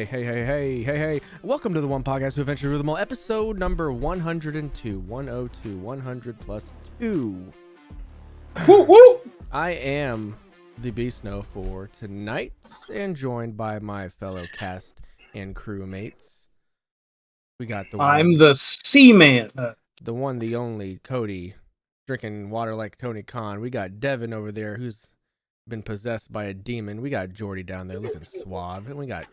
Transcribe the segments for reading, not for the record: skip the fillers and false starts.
Hey. Welcome to the One Podcast to Adventure with them all, episode number 102. 102, 100 plus 2. Woo woo! I am the Beast Snow for tonight and joined by my fellow cast and crewmates. We got the one, I'm the Seaman. The one, the only Cody, drinking water like Tony Khan. We got Devin over there who's been possessed by a demon. We got Jordy down there looking suave, and we got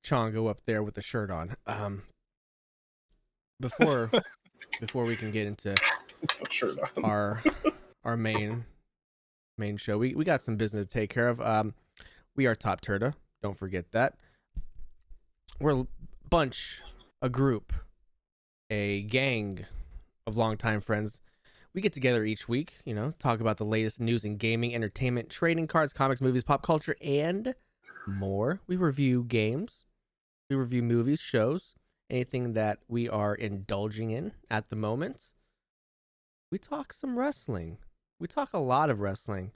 Chongo up there with the shirt on. Before we can get into our main show, we got some business to take care of. We are TOPTERTA. Don't forget that. We're a group, a gang of longtime friends. We get together each week, talk about the latest news in gaming, entertainment, trading cards, comics, movies, pop culture, and more. We review games. We review movies, shows, anything that we are indulging in at the moment. We talk some wrestling. We talk a lot of wrestling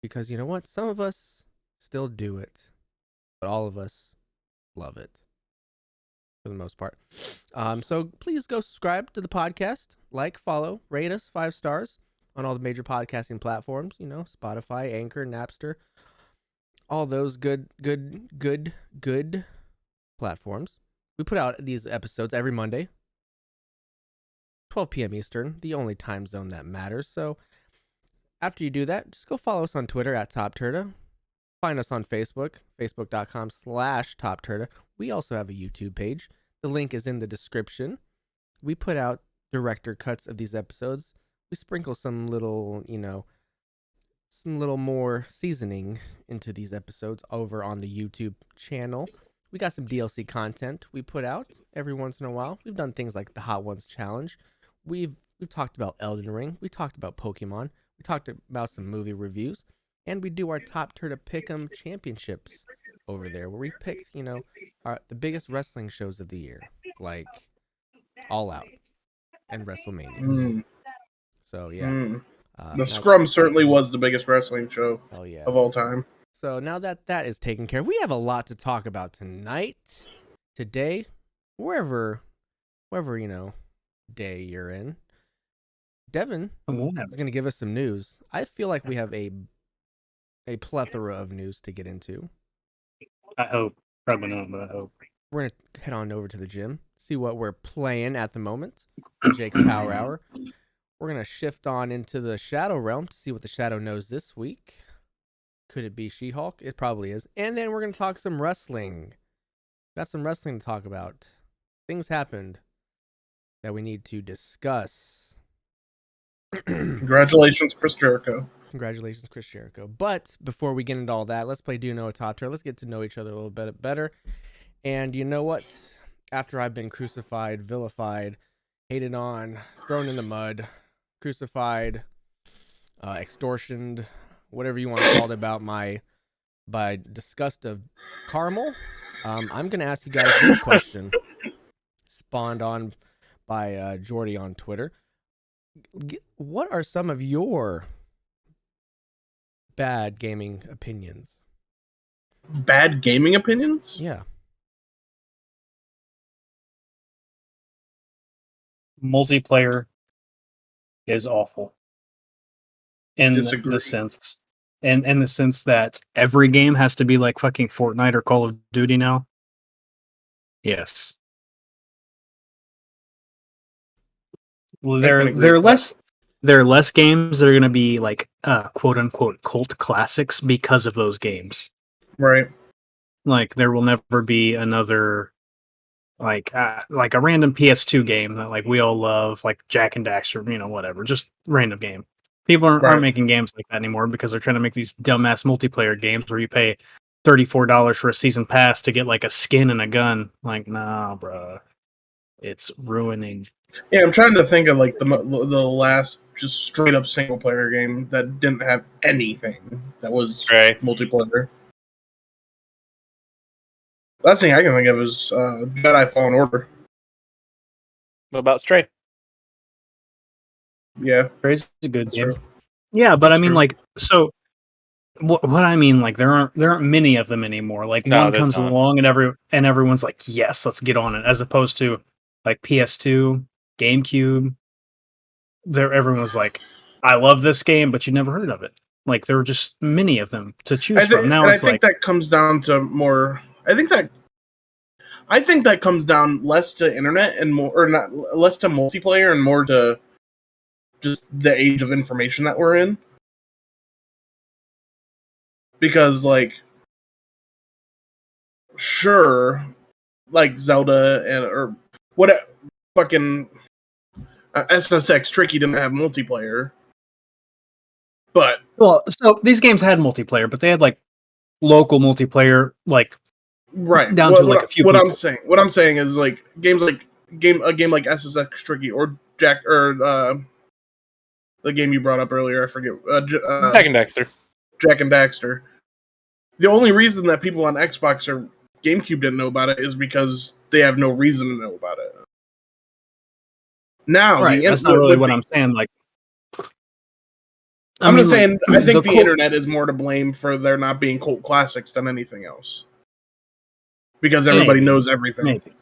because you know what? Some of us still do it, but all of us love it for the most part. So please go subscribe to the podcast, like, follow, rate us 5 stars on all the major podcasting platforms, Spotify, Anchor, Napster, all those good platforms. We put out these episodes every Monday, 12 p.m. Eastern, the only time zone that matters. So after you do that, just go follow us on Twitter at TOPTERTA. Find us on Facebook, facebook.com/TOPTERTA. We also have a YouTube page. The link is in the description. We put out director cuts of these episodes. We sprinkle some little more seasoning into these episodes over on the YouTube channel. We got some DLC content we put out every once in a while. We've done things like the Hot Ones Challenge. We've talked about Elden Ring. We talked about Pokemon. We talked about some movie reviews. And we do our TOPTERTA Pick'em Championships over there, where we picked, the biggest wrestling shows of the year, like All Out and WrestleMania. So, yeah. The Scrum certainly was the biggest wrestling show of all time. So now that is taken care of, we have a lot to talk about today, wherever day you're in. Devin is going to give us some news. I feel like we have a plethora of news to get into. I hope. Probably not, but I hope. We're going to head on over to the gym, see what we're playing at the moment, Jake's Power Hour. We're going to shift on into the Shadow Realm to see what the Shadow knows this week. Could it be She-Hulk? It probably is. And then we're going to talk some wrestling. Got some wrestling to talk about. Things happened that we need to discuss. Congratulations, Chris Jericho. But before we get into all that, let's play Do You Know a TOPTERTA. Let's get to know each other a little bit better. And you know what? After I've been crucified, vilified, hated on, thrown in the mud, crucified, extortioned, whatever you want to call it, by disgust of caramel, I'm going to ask you guys this question, spawned on by Jordy on Twitter. What are some of your bad gaming opinions? Bad gaming opinions? Yeah. Multiplayer is awful. In Disagree. the sense that every game has to be like fucking Fortnite or Call of Duty now. Yes. There are less games that are going to be like quote unquote cult classics because of those games. Right. Like there will never be another like a random PS2 game that like we all love, like Jack and Daxter, whatever, just random game. People aren't making games like that anymore because they're trying to make these dumbass multiplayer games where you pay $34 for a season pass to get like a skin and a gun. Like, nah, bruh. It's ruining. Yeah, I'm trying to think of like the last just straight up single player game that didn't have anything that was multiplayer. Last thing I can think of is Jedi Fallen Order. What about Stray? Yeah, Stray's a good game. True. Yeah, but That's I mean, true. like, so What I mean, like there aren't many of them anymore. Like one comes along and everyone's like, yes, let's get on it. As opposed to like PS2, GameCube, everyone was like, I love this game, but you never heard of it. Like there were just many of them to choose from. Now I think that comes down to more. I think that comes down less to internet and more, or not less to multiplayer and more to just the age of information that we're in. Because, like, sure, like Zelda or what fucking SSX Tricky didn't have multiplayer, but so these games had multiplayer, but they had like local multiplayer, like right down to like a few. What I'm saying is like games like a game like SSX Tricky or Jack or the game you brought up earlier, I forget, Jack and Daxter. Jack and Daxter. The only reason that people on Xbox or GameCube didn't know about it is because they have no reason to know about it. Now, right, that's not really what I'm saying. Like, I'm just saying, I think the internet is more to blame for there not being cult classics than anything else. Because everybody knows everything. Maybe.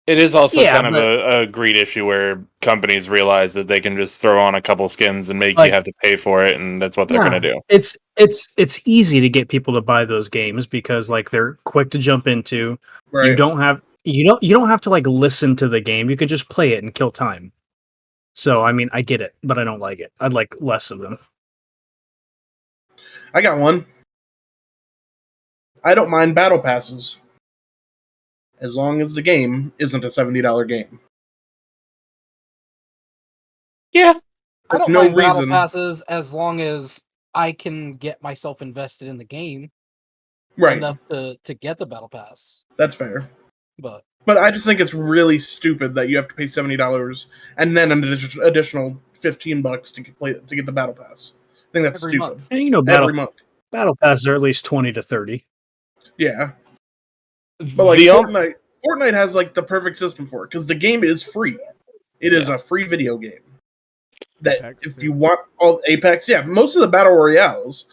It is also kind of a greed issue where companies realize that they can just throw on a couple skins and make you have to pay for it, and that's what they're going to do. It's easy to get people to buy those games because like they're quick to jump into. Right. You don't have to like listen to the game. You could just play it and kill time. So I mean, I get it, but I don't like it. I'd like less of them. I got one. I don't mind battle passes. As long as the game isn't a $70 game. Yeah. I don't mind battle passes as long as I can get myself invested in the game. Right. Enough to get the battle pass. That's fair. But I just think it's really stupid that you have to pay $70 and then an additional $15 to get the battle pass. I think that's stupid. Month. And every month. Battle passes are at least 20 to 30. Yeah. But like Fortnite has like the perfect system for it because the game is free. It is a free video game. That Apex, if you want all Apex, most of the battle royales,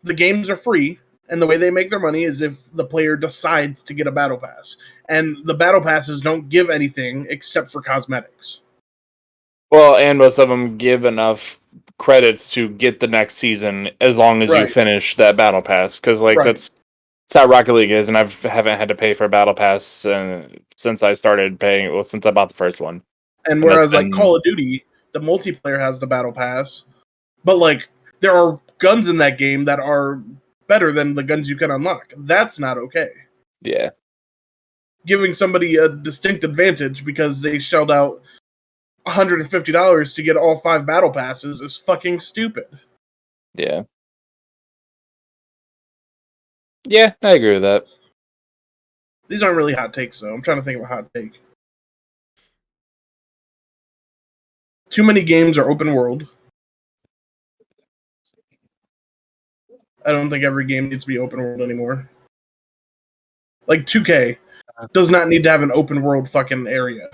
the games are free, and the way they make their money is if the player decides to get a battle pass, and the battle passes don't give anything except for cosmetics. Well, and most of them give enough credits to get the next season as long as you finish that battle pass, because that's how Rocket League is, and I haven't had to pay for a battle pass since I started paying. Well, since I bought the first one. And whereas like Call of Duty, the multiplayer has the battle pass, but like there are guns in that game that are better than the guns you can unlock. That's not okay. Yeah. Giving somebody a distinct advantage because they shelled out $150 to get all 5 battle passes is fucking stupid. Yeah. Yeah, I agree with that. These aren't really hot takes, though. I'm trying to think of a hot take. Too many games are open world. I don't think every game needs to be open world anymore. Like 2K does not need to have an open world fucking area.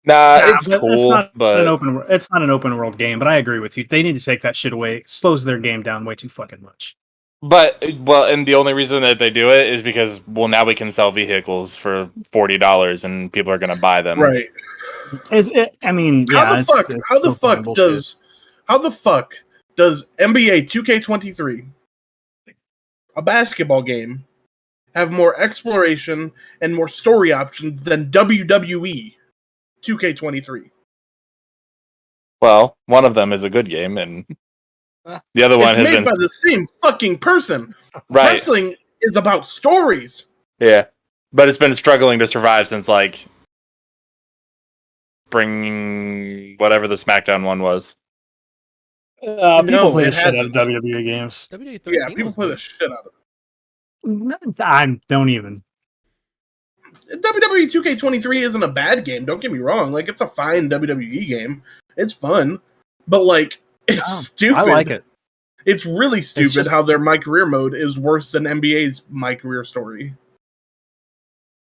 Nah, it's cool, it's not but it's not an open world game. But I agree with you. They need to take that shit away. It slows their game down way too fucking much. But and the only reason that they do it is because now we can sell vehicles for $40 and people are going to buy them. Right. I mean, how the fuck does NBA 2K23, a basketball game, have more exploration and more story options than WWE 2K23? Well, one of them is a good game, and the other one has made by the same fucking person. Right. Wrestling is about stories. Yeah, but it's been struggling to survive since like bringing whatever the SmackDown one was. People play the shit out of WWE games. People play the shit out of it. I don't even. WWE 2K23 isn't a bad game. Don't get me wrong. Like, it's a fine WWE game. It's fun, but like, it's stupid. I like it. It's really stupid how their My Career mode is worse than NBA's My Career story.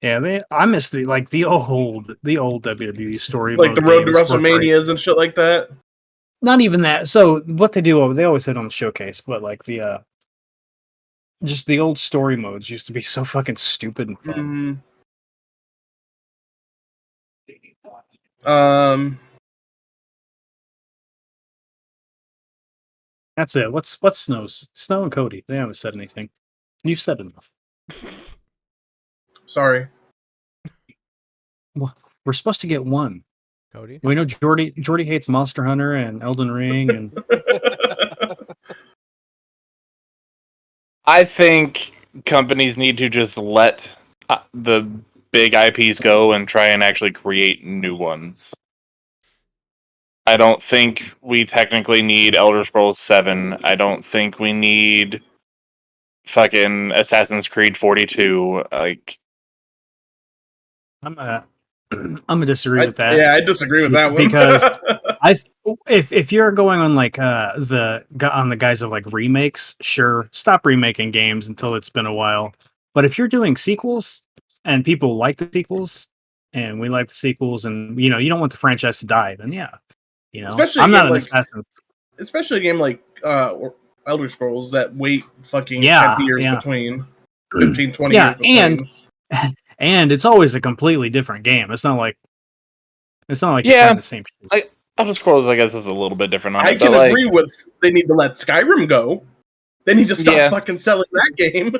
Yeah, I miss the old WWE story, like the Road to WrestleManias and shit like that. Not even that. So what they do, they always said on the showcase, but like the Just the old story modes used to be so fucking stupid and fun. That's it. What's Snow and Cody? They haven't said anything. You've said enough. Sorry. Well, we're supposed to get one. Cody? We know Jordy hates Monster Hunter and Elden Ring and I think companies need to just let the big IPs go and try and actually create new ones. I don't think we technically need Elder Scrolls 7. I don't think we need fucking Assassin's Creed 42. Like, I'm gonna disagree with that. Yeah, I disagree with that one because if you're going on like on the guise of like remakes, sure, stop remaking games until it's been a while. But if you're doing sequels and people like the sequels and we like the sequels, and you don't want the franchise to die, then yeah, especially I'm not an assassin. Especially a game like Elder Scrolls that wait fucking 10 years between, 15, 20 years between. And it's always a completely different game. It's not like you're playing the same shit. Like Elder Scrolls, I guess, is a little bit different on I it. can agree with they need to let Skyrim go. They need to stop fucking selling that game.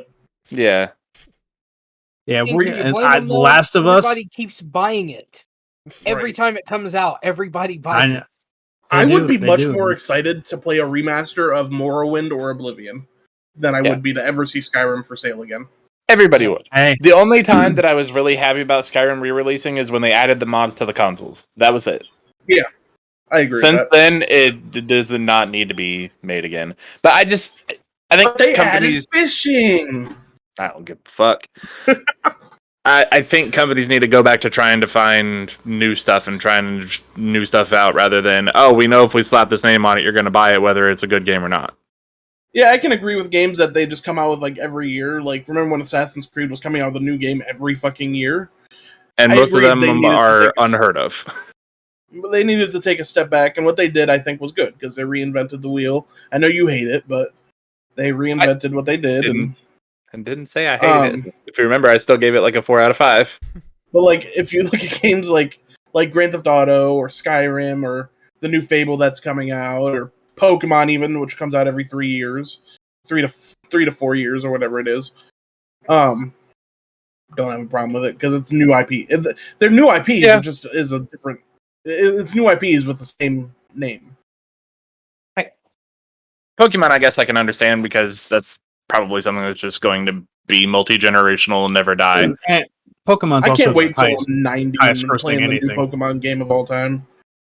Yeah. Yeah, The Last of Us. Everybody keeps buying it. Every time it comes out, everybody buys it. I would be much more excited to play a remaster of Morrowind or Oblivion than I would be to ever see Skyrim for sale again. Everybody would. Hey. The only time that I was really happy about Skyrim re-releasing is when they added the mods to the consoles. That was it. Yeah, I agree. Since then, it does not need to be made again. But I think they added fishing. I don't give a fuck. I think companies need to go back to trying to find new stuff and trying new stuff out rather than, we know if we slap this name on it, you're going to buy it whether it's a good game or not. Yeah, I can agree with games that they just come out with like every year. Like, remember when Assassin's Creed was coming out with a new game every fucking year? And most of them are unheard of. But they needed to take a step back, and what they did, I think, was good, because they reinvented the wheel. I know you hate it, but they reinvented what they did. And didn't say I hated it. If you remember, I still gave it like a 4 out of 5. But like, if you look at games like Grand Theft Auto or Skyrim or the new Fable that's coming out, or Pokemon even, which comes out every 3 years, 3 to 4 years or whatever it is, don't have a problem with it because it's new IP. They're new IPs. Yeah. It just is a different. It's new IPs with the same name. Pokemon, I guess I can understand because that's probably something that's just going to be multi-generational and never die. And Pokemon's I also can't wait till highest, I'm 90 and playing the new Pokemon game of all time.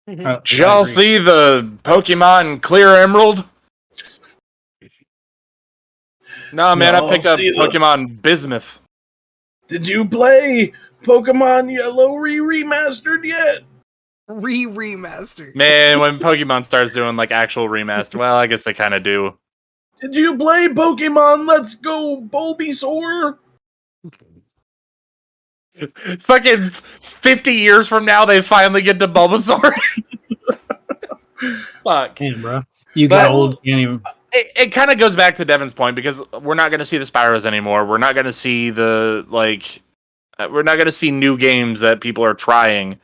Did y'all see the Pokemon Clear Emerald? No, man, I picked up Pokemon Bismuth. Did you play Pokemon Yellow remastered yet? Remastered. Man, when Pokemon starts doing like actual remaster, well, I guess they kind of do. Did you play Pokemon Let's Go Bulbasaur? Fucking 50 years from now, they finally get to Bulbasaur. Fuck. Damn, bro. You got old. Can't even. It kind of goes back to Devin's point because we're not going to see the Spyros anymore. We're not going to see we're not going to see new games that people are trying.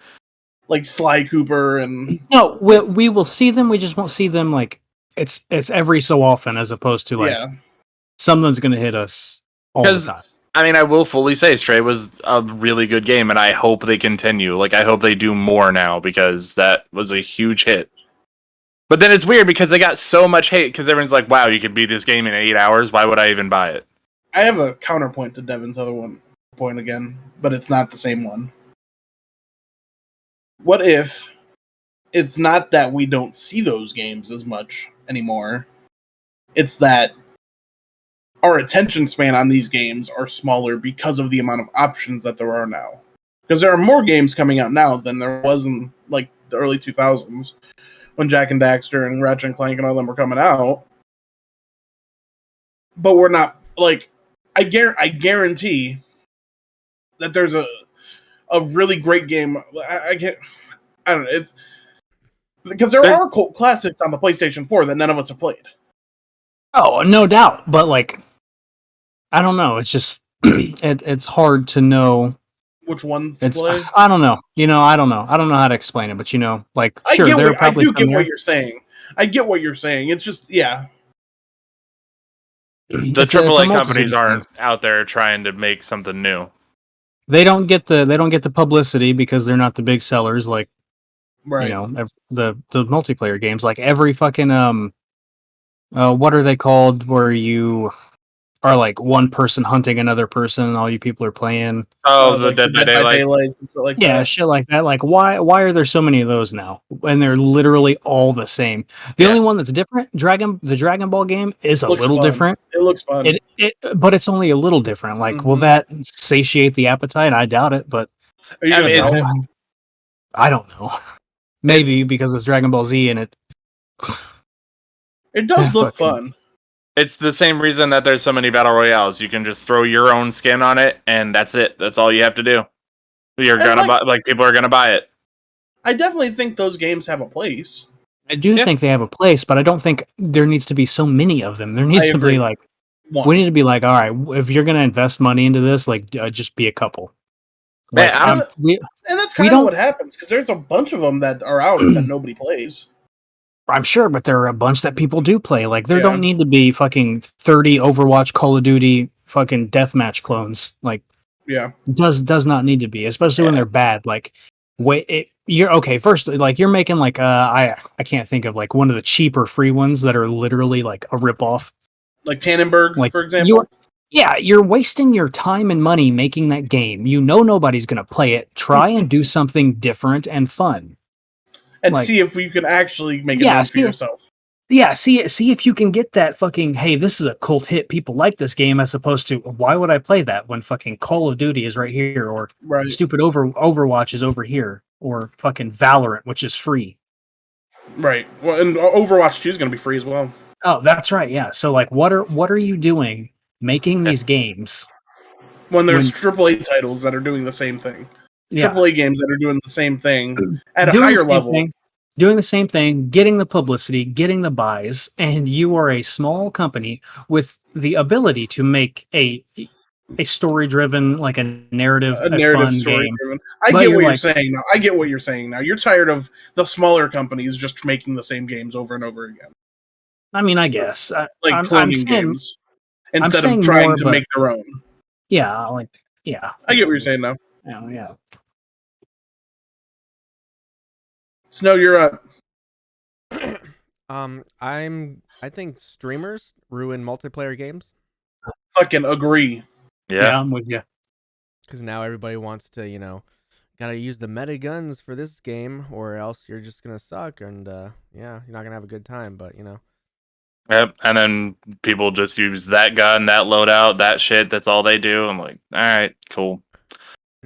Like Sly Cooper and... No, we will see them. We just won't see them like... It's every so often as opposed to like... Yeah. Something's going to hit us all the time. I mean, I will fully say Stray was a really good game, and I hope they continue. Like, I hope they do more now because that was a huge hit. But then it's weird because they got so much hate because everyone's like, wow, you could beat this game in 8 hours. Why would I even buy it? I have a counterpoint to Devin's other point again, but it's not the same one. What if it's not that we don't see those games as much anymore? It's that our attention span on these games are smaller because of the amount of options that there are now. Because there are more games coming out now than there was in like the early 2000s when Jak and Daxter and Ratchet and Clank and all them were coming out. But we're not like I guarantee that there's a really great game. I don't know. It's because there are cult classics on the PlayStation 4 that none of us have played. Oh, no doubt. But like, I don't know. It's just it's hard to know which ones to play. I don't know. I don't know. I don't know how to explain it, but like sure, I do get what you're saying. I get what you're saying. It's just the AAA companies aren't out there trying to make something new. They don't get the publicity because they're not the big sellers like the multiplayer games. Like every fucking what are they called where you are like one person hunting another person and all you people are playing? Oh, the Dead by Daylight and shit like that. Shit like that. Like why are there so many of those now? And they're literally all the same. The only one that's different, the Dragon Ball game is a little different. It looks fun. But it's only a little different. Like, will that satiate the appetite? I doubt it, but I don't know. Maybe because it's Dragon Ball Z and it does look fun. It's the same reason that there's so many battle royales. You can just throw your own skin on it, and that's it. That's all you have to do. You're gonna buy, people are gonna buy it. I definitely think those games have a place. I do think they have a place, but I don't think there needs to be so many of them. There needs to be like we need to be like, all right, if you're gonna invest money into this, like just be a couple. Like, and that's kind of what happens because there's a bunch of them that are out that nobody plays. I'm sure, but there are a bunch that people do play. Like, there don't need to be fucking 30 Overwatch, Call of Duty, fucking deathmatch clones. Like, does not need to be, especially when they're bad. Like, you're okay. First, like, you're making like I can't think of like one of the cheaper free ones that are literally like a ripoff, like Tannenberg, like, for example. You're wasting your time and money making that game. Nobody's gonna play it. Try and do something different and fun. And see if you can actually make it known for yourself. Yeah, see if you can get that fucking, hey, this is a cult hit. People like this game, as opposed to, why would I play that when fucking Call of Duty is right here, or stupid Overwatch is over here, or fucking Valorant, which is free. Right. Well, and Overwatch 2 is going to be free as well. Oh, that's right. Yeah. So, like, what are you doing making these games when there's AAA titles that are doing the same thing? AAA games that are doing the same thing at a higher level. Doing the same thing, getting the publicity, getting the buys, and you are a small company with the ability to make a story-driven, like a narrative fun game. I get what you're saying now. I get what you're saying now. You're tired of the smaller companies just making the same games over and over again. I mean, I guess. Like cloning games instead of trying to make their own. Yeah, I get what you're saying now. Yeah. Snow, you're up. I think streamers ruin multiplayer games. Fucking agree. Yeah, I'm with you. Because now everybody wants to, gotta use the meta guns for this game, or else you're just gonna suck, and you're not gonna have a good time. But Yep, and then people just use that gun, that loadout, that shit. That's all they do. I'm like, all right, cool.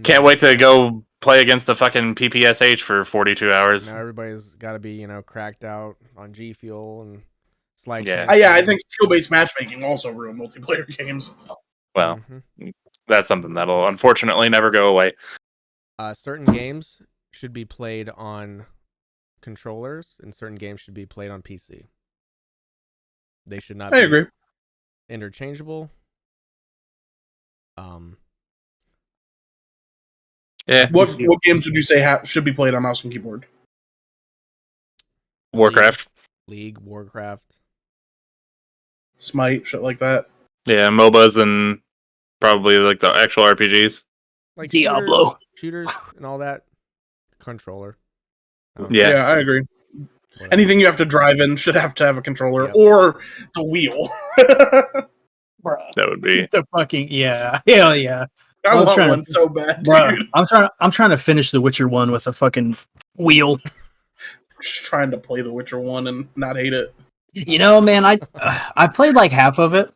Can't wait to go play against the fucking PPSH for 42 hours. Now everybody's got to be, cracked out on G Fuel and Slide. Yeah, I think skill-based matchmaking also ruin multiplayer games. Well, that's something that'll unfortunately never go away. Certain games should be played on controllers, and certain games should be played on PC. They should not be interchangeable. Yeah. What games would you say should be played on mouse and keyboard? Warcraft. League, Warcraft. Smite, shit like that. Yeah, MOBAs and probably like the actual RPGs. Like Diablo. Shooters and all that. Controller. Yeah, I agree. Whatever. Anything you have to drive in should have to have a controller or the wheel. That would be the fucking hell yeah. I want one so bad, dude. I'm trying to finish The Witcher 1 with a fucking wheel. Just trying to play The Witcher 1 and not hate it. Man, I played like half of it,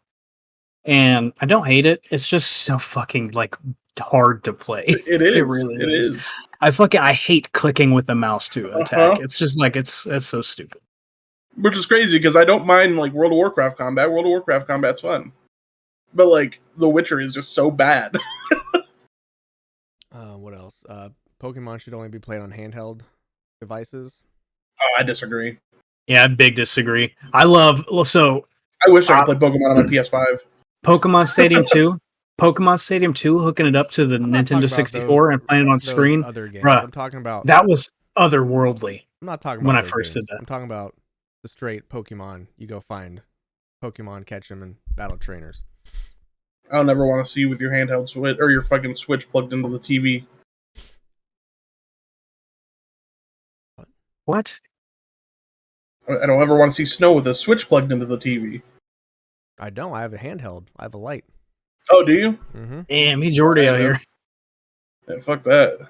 and I don't hate it. It's just so fucking like hard to play. It is. It really is. I hate clicking with the mouse to attack. It's just like it's so stupid. Which is crazy because I don't mind like World of Warcraft combat. World of Warcraft combat's fun. But like The Witcher is just so bad. What else? Pokemon should only be played on handheld devices. Oh, I disagree. Yeah, big disagree. I wish I could play Pokemon on my PS5. Pokemon Stadium 2. Pokemon Stadium 2, hooking it up to the Nintendo 64 and playing it on screen. Other games. Bruh, I'm talking about that was otherworldly. I'm not talking about when I those first games. did that. I'm talking about the straight Pokemon. You go find Pokemon, catch them, and battle trainers. I'll never want to see you with your handheld Switch or your fucking Switch plugged into the TV. What? I don't ever want to see Snow with a Switch plugged into the TV. I don't. I have a handheld. I have a light. Oh, do you? Mm-hmm. Damn, he Jordy out here. Yeah, fuck that.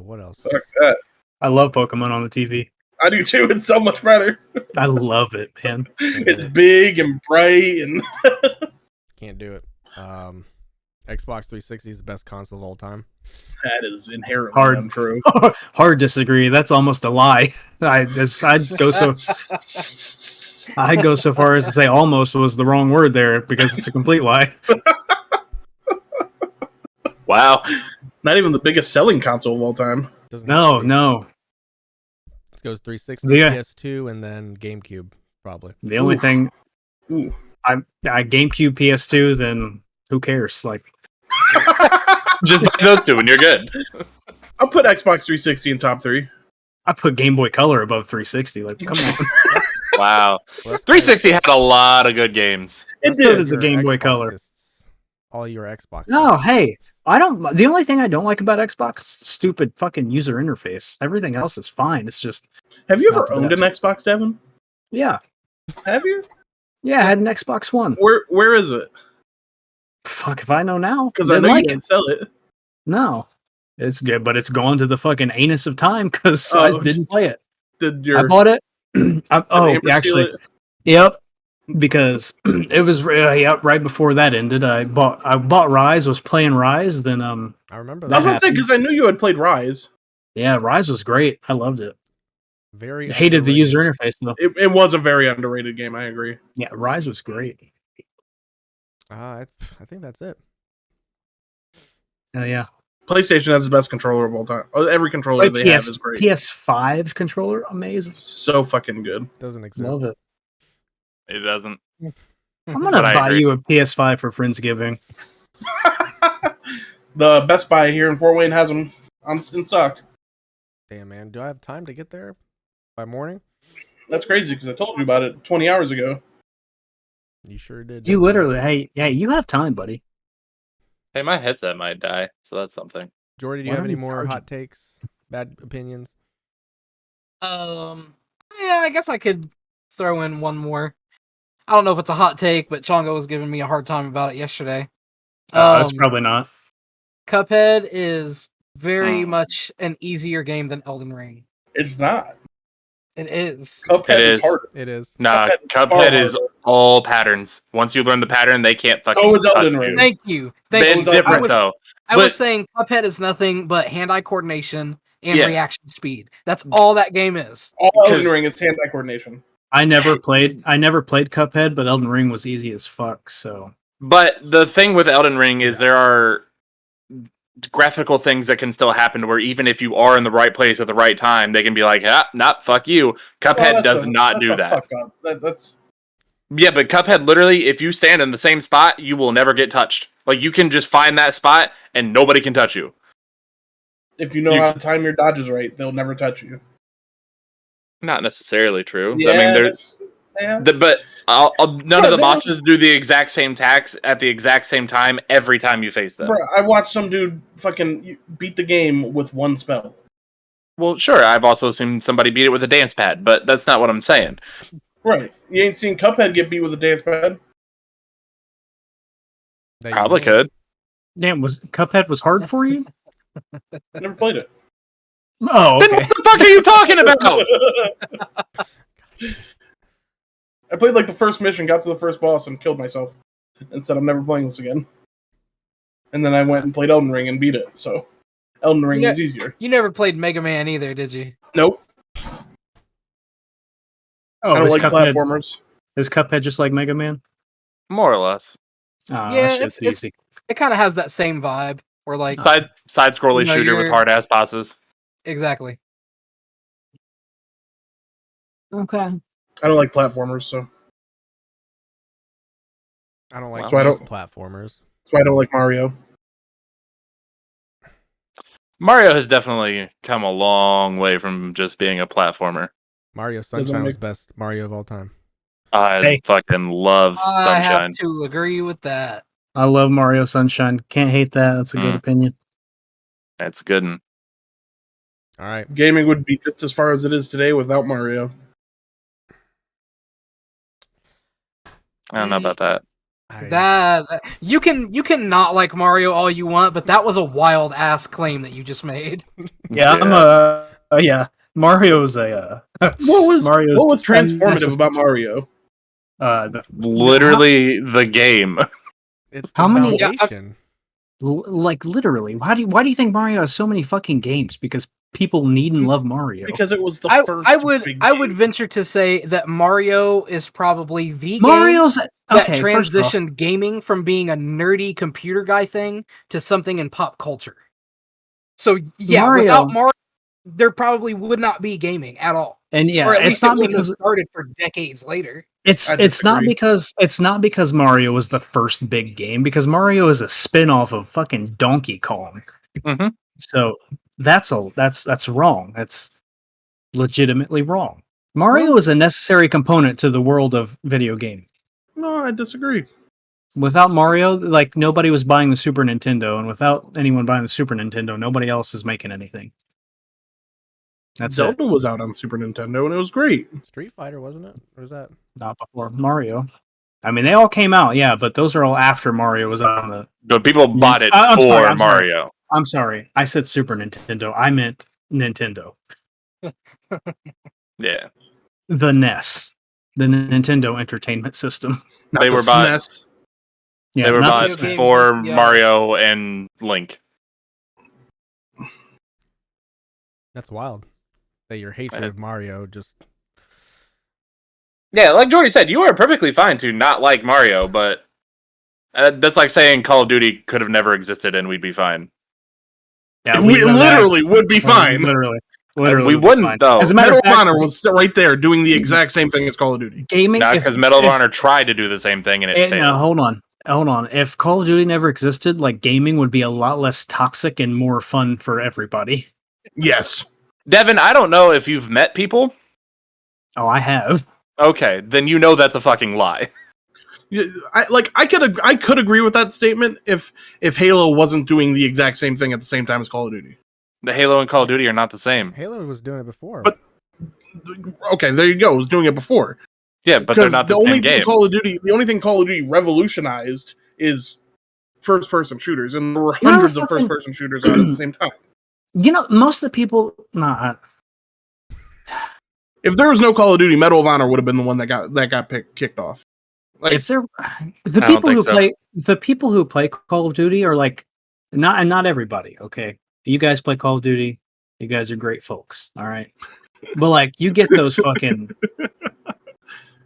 What else? Fuck that. I love Pokemon on the TV. I do too. It's so much better. I love it, man. It's big and bright and can't do it. Xbox 360 is the best console of all time. That is inherently untrue. Hard disagree. That's almost a lie. I'd go so far as to say almost was the wrong word there because it's a complete lie. Wow. Not even the biggest selling console of all time. No. It goes 360, PS2, and then GameCube, probably. The only thing, I GameCube, PS2, then who cares? Like, just buy those two and you're good. I'll put Xbox 360 in top 3. I put Game Boy Color above 360. Like, come on. Wow. 360 had a lot of good games. It did the Game Boy Color. All your Xbox. No, hey, I don't. The only thing I don't like about Xbox is the stupid fucking user interface. Everything else is fine. It's just. Have you ever owned an Xbox, Devin? Yeah. Have you? Yeah, I had an Xbox One. Where is it? Fuck if I know now. Because I know you can sell it. No, it's good, but it's going to the fucking anus of time because I didn't play it. I bought it. Actually, yep. Because it was right before that ended. I bought Rise. Was playing Rise. Then I remember that. I was gonna say because I knew you had played Rise. Yeah, Rise was great. I loved it. Very hated the user interface though. It was a very underrated game. I agree. Yeah, Rise was great. I think that's it. Oh yeah. PlayStation has the best controller of all time. Every controller they have is great. PS5 controller, amazing. So fucking good. Doesn't exist. Love it. It doesn't. I'm gonna buy you a PS5 for Friendsgiving. The Best Buy here in Fort Wayne has them in stock. Damn, man. Do I have time to get there by morning? That's crazy because I told you about it 20 hours ago. You sure did. You literally, hey, you have time, buddy. Hey, my headset might die, so that's something. Jordy, do you have any more hot takes, bad opinions? Yeah, I guess I could throw in one more. I don't know if it's a hot take, but Chongo was giving me a hard time about it yesterday. It's probably not. Cuphead is very much an easier game than Elden Ring. It's not. It is. Cuphead is harder. It is. Nah, Cuphead is all patterns. Once you learn the pattern, they can't fucking. So is Elden Ring. Thank you. It's different though. I was saying Cuphead is nothing but hand-eye coordination and reaction speed. That's all that game is. All Elden Ring is hand-eye coordination. I never played Cuphead, but Elden Ring was easy as fuck. So, but the thing with Elden Ring is there are graphical things that can still happen where even if you are in the right place at the right time, they can be like, not fuck you. Cuphead does not do that. That's yeah, but Cuphead literally, if you stand in the same spot, you will never get touched. Like you can just find that spot and nobody can touch you. If you know how to time your dodges right, they'll never touch you. Not necessarily true. Yeah, I mean, there's, but none of the bosses do the exact same attacks at the exact same time every time you face them. Bro, I watched some dude fucking beat the game with one spell. Well, sure, I've also seen somebody beat it with a dance pad, but that's not what I'm saying. Right. You ain't seen Cuphead get beat with a dance pad? Probably could. Damn, Cuphead was hard for you? I never played it. Oh, okay. Then what the fuck are you talking about? I played like the first mission, got to the first boss, and killed myself. And said I'm never playing this again. And then I went and played Elden Ring and beat it, so Elden Ring is easier. You never played Mega Man either, did you? Nope. Oh, I don't like platformers. Is Cuphead just like Mega Man? More or less. Yeah, it's easy. It kind of has that same vibe. Or like side scrolly shooter with hard ass bosses. Exactly. Okay. I don't like platformers, so I don't like platformers. That's why I don't like Mario. Mario has definitely come a long way from just being a platformer. Mario Sunshine was best Mario of all time. I fucking love Sunshine. I have to agree with that. I love Mario Sunshine. Can't hate that. That's a good opinion. That's a good one. All right. Gaming would be just as far as it is today without Mario. I don't know about that. That you can not like Mario all you want, but that was a wild ass claim that you just made. Yeah, yeah. Mario's a what was transformative about Mario? Literally the game. It's the foundation. Like literally, why do you think Mario has so many fucking games? Because people need and love Mario. Because it was the first. I would venture to say that Mario is probably the Mario's game that transitioned gaming from being a nerdy computer guy thing to something in pop culture. So yeah, without Mario, there probably would not be gaming at all. And yeah, or at least it wouldn't have started for decades later. It's not because Mario was the first big game, because Mario is a spin-off of fucking Donkey Kong. Mm-hmm. So that's wrong. That's legitimately wrong. Mario is a necessary component to the world of video gaming. No, I disagree. Without Mario, like, nobody was buying the Super Nintendo, and without anyone buying the Super Nintendo, nobody else is making anything. That's Zelda was out on Super Nintendo, and it was great. Street Fighter, wasn't it? Or was that not before Mario? I mean, they all came out, yeah, but those are all after Mario was on the. But people bought it for Mario. I'm sorry, I said Super Nintendo. I meant Nintendo. Yeah. The NES, the Nintendo Entertainment System. They were bought. Yeah, they were bought for Mario and Link. That's wild. That your hatred of Mario just. Yeah, like Jordy said, you are perfectly fine to not like Mario, but that's like saying Call of Duty could have never existed and we'd be fine. Yeah, we literally would be fine. Literally we wouldn't, though. As a matter of fact, Medal of Honor was right there doing the exact same thing as Call of Duty. Gaming, not because Medal of Honor tried to do the same thing and it failed. No, hold on. If Call of Duty never existed, like, gaming would be a lot less toxic and more fun for everybody. Yes. Devin, I don't know if you've met people. Oh, I have. Okay, then you know that's a fucking lie. I could agree with that statement if Halo wasn't doing the exact same thing at the same time as Call of Duty. The Halo and Call of Duty are not the same. Halo was doing it before. But okay, there you go. It was doing it before. Yeah, but they're not the same game. The only thing Call of Duty revolutionized is first-person shooters, and there were hundreds of first-person shooters out at the same time. You know, most of the people. If there was no Call of Duty, Medal of Honor would have been the one that got kicked off. Like, if there, the people who play Call of Duty are like not everybody. Okay, you guys play Call of Duty. You guys are great folks. All right, but like, you get those fucking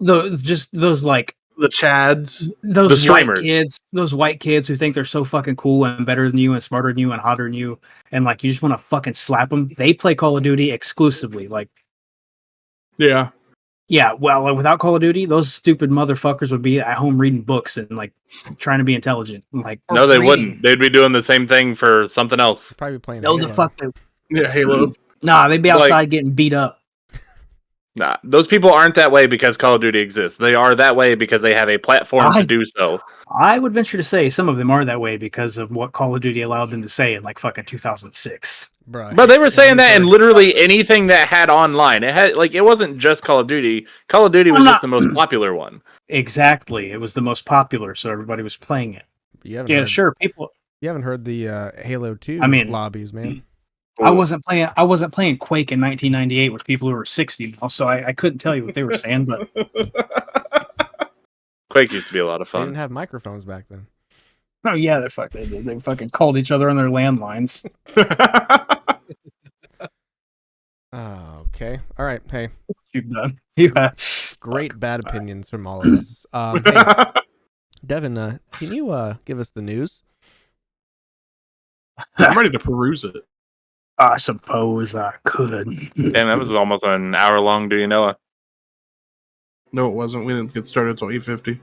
those like the Chads, those white kids who think they're so fucking cool and better than you and smarter than you and hotter than you, and like, you just want to fucking slap them. They play Call of Duty exclusively, like. Yeah, well, like, without Call of Duty, those stupid motherfuckers would be at home reading books and like trying to be intelligent. Like, no, they wouldn't. They'd be doing the same thing for something else. Probably playing. No, the fuck they. Yeah, Halo. Nah, they'd be outside getting beat up. Nah, those people aren't that way because Call of Duty exists. They are that way because they have a platform to do so. I would venture to say some of them are that way because of what Call of Duty allowed them to say in like fucking 2006. But they were saying that in literally anything that had online. It had, like, it wasn't just Call of Duty. Call of Duty was just the most popular one. Exactly, it was the most popular, so everybody was playing it. People. You haven't heard the Halo 2 lobbies, man. I wasn't playing Quake in 1998 with people who were 60 now, so I couldn't tell you what they were saying. But Quake used to be a lot of fun. They didn't have microphones back then. Oh yeah, they did. They fucking called each other on their landlines. Okay. All right. Hey. You've done. Yeah. Great bad opinions from all of us. Hey, Devin, can you give us the news? I'm ready to peruse it. I suppose I could. Damn, that was almost an hour long. Do you know it? No, it wasn't. We didn't get started until 8:50.